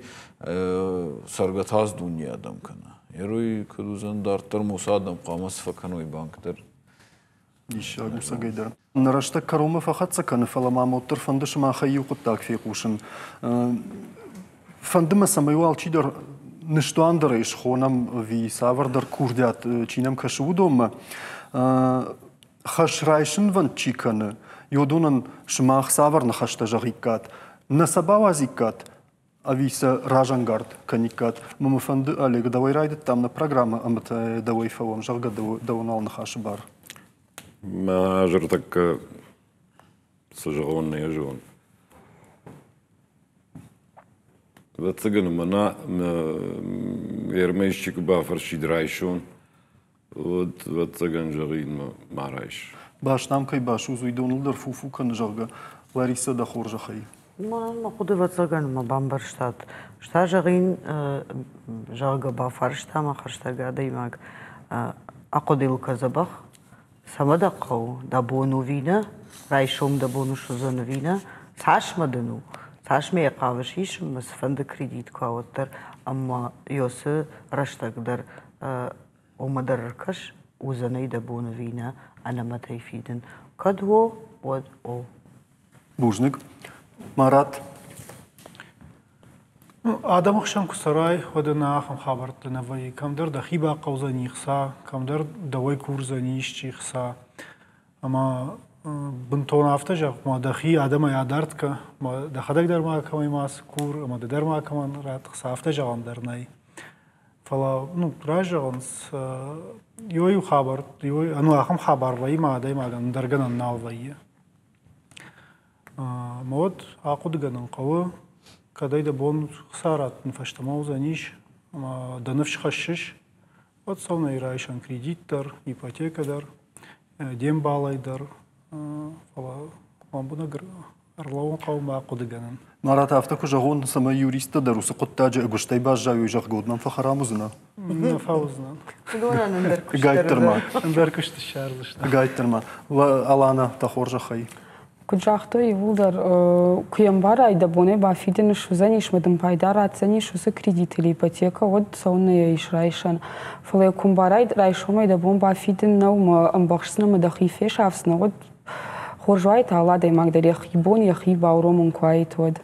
سرغتاز دنيا ادم كان يروي كدوزن دارتر مصادم قامس فكانوي بانكتر يشاغو ساغيدر نرشتا كروما فقط سكن فلما موتر فندش ما خيو قطاك في قوشن فندم سميوال تشيدر نشتواندر ايش خونم في سافردر كورديات تشينم كشودوم خش رايشن فان تشيكن يودونن شماخ سافر نخشتا جغيكات نسباوازيكات Ависа Ражангард каникат. Мама фанды Олег давай райдет там на программа, а мы давай фавом жарга давунал на хаш бар. Мажер так سجغون نيجون واتسجن منا يرميش بافر شي درايشون واتسجن جغين ما رايش باش نام كي باش وزوي دونل در فوفو كان جغا لاريسا دا خورجا خي ما خود واتسجن ما بامبرشتات شتا جغين جغا بافرشتا ما خرشتا قادي ماك أقوديل كزبخ سمدا قو دابونو فينا رايشوم دابونو شوزانو فينا ساش مدنو ساش مي قاوشيش مسفند كريديت كاوتر اما يوس رشتك در ومدركش وزني دابونو فينا انا ما تيفيدن كدو ود او بوجنك مرات آدم خشم كسراي ودنا خم خبرت نوي كم در دخيبا قوزني خسا كم در دوي كورزنيش چي خسا اما بنتون افتجا ما دخي آدم يادرت ك ما دخدك در ما كمي ماس كور ما در ما كمان رات خسا افتجا عن در ناي فلا نو راجونس يوي خبر يوي انا خم خبر وي ما دايما درغن ناوي مود اقود غنن قوه كداي دا بون خسارات نفشتمو زنيش ما دنفش خشش вот совна ирайшан кредиттер ипотекадер дем балайдер фала амбуна арлаун қаума қудыганын Марат автоку жагон сама юриста дарусы қоттажа гуштай бажжаю жагоднан фахарамузна нафаузна гайттерма беркушты шарлышна гайттерма алана тахоржа хай Куджахто и вулдар куямбара и дабоне бафиден шузаниш мадам пайдара цаниш шусы кредит или ипотека вот сауна ишрайшан фле кумбарай райшома и дабон бафиден нау амбахшна мадахифе шафсна вот хоржвайт алада магдари хибон я хиба уромон квайт вот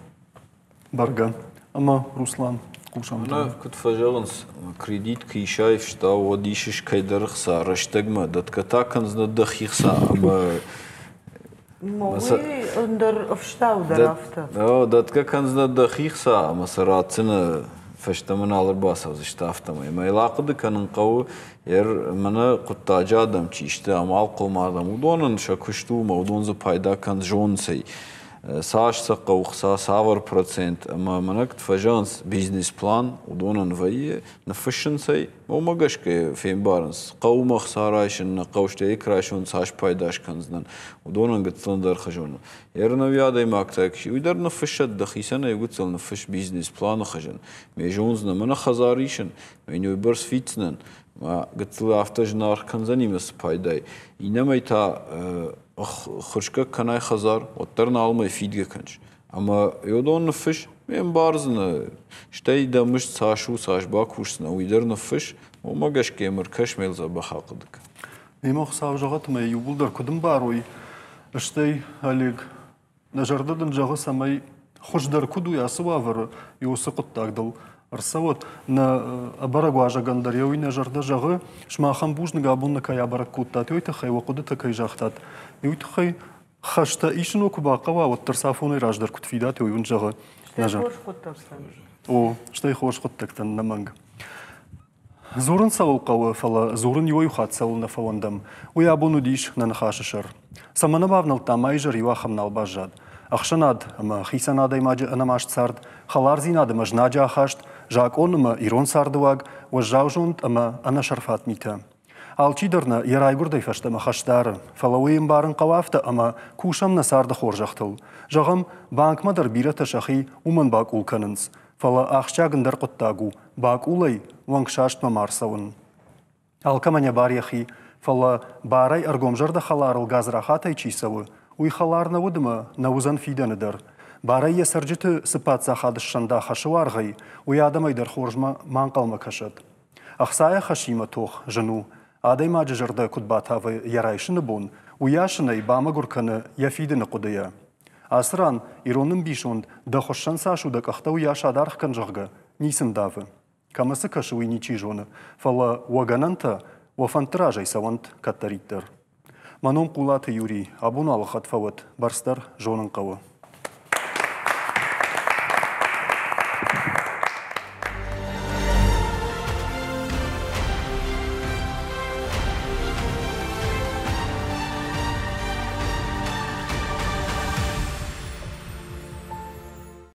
барган ама Руслан кушам на кутфажаланс кредит кишаев что вот ишиш кайдерхса раштагма даткатакан знадахихса ама موي اندر افشتاو درافتا داتكا كان دقيقة مساراتنا فشتمنا على الباصة وزشتافتا ما يلاقد كان نقو ير منا قطاجا دم تشيشتا مال قوم هذا مودون شكشتو مودون ز بايدا كان جونسي ساش سقو خصا ساور процент اما منك تفجانس بيزنس بلان ودون نفي نفشنسي وما قشك فين بارنس قوم خسارايشن قوشتي كراشون ساش بايداش كنزنن ودون قتلن در خجون يرنا ويادا ماكتاك ويدر نفشت دخيسنا يقتل نفش بيزنس بلان خجن ميجونزنا من خزاريشن من يبرس فيتنن ما قتل افتجنار كنزني مس بايداي انما تا خرشكا كناي خزار وترنا almay fidge kanç ama yodon nıfış ben barzını işte da mış saşu saş bakuşsna uyder nıfış o magaş kemer kaşmel za baxaqdık Емо xsavjagat me yubulдар kudim baroy işte Олег нажардадан жағы самай хождар куду ясы вавыр юсы құттагдыл Арсавот на абарагуажа гандарьёй на жарда жағы шмахан бужны габунна кая барак куттат ёйты хай вақуды такай жақтат ёйты хай хашта ишин окубақава вот тарсафоны раждар кутфидат ёйын жағы о штай хош құттактан наманг Зорын сауыл қауы фала зорын ёй хат сауылна фавандам уябуну диш на нахашышыр самана бавнал тамай жыр юахам налбажад Ахшанад ама хисанада имаджи анамаш цард халар зинады мажнаджа ахашт Жаконма ирон сардуаг вожжаужунд ама ана шарфат мита. Алчидерна ярайгурдай фаштама хаштар. Фалауим барын қавафта ама кушамна сарды хоржақтыл. Жағам банкмадар бирата шахи уман бак улканынс. Фала ахшчагындар қоттагу бак улай вангшаштма марсауын. Алкаманя баряхи фала барай аргомжарда халарыл газрахатай чисавы. Уй халарна удыма наузан фиданыдар. Барай ясаржыты сыпатса хадышшанда хашыварғай, уядамайдар хоржма манқалма кашат. Ахсая хашима тох, жану, адай маджы жырда кудбатавы ярайшыны бон, уяшынай бама гурканы яфидыны қудыя. Асыран, иронын бишонд, да хошшан сашуда қақта уяш адархкан жығға, нисін давы. Камасы кашы уйничи жоны, фала уагананта, уафантыражай савант каттариттер. Манон қулаты юри, абун алықат фават, барстар жонын қауы.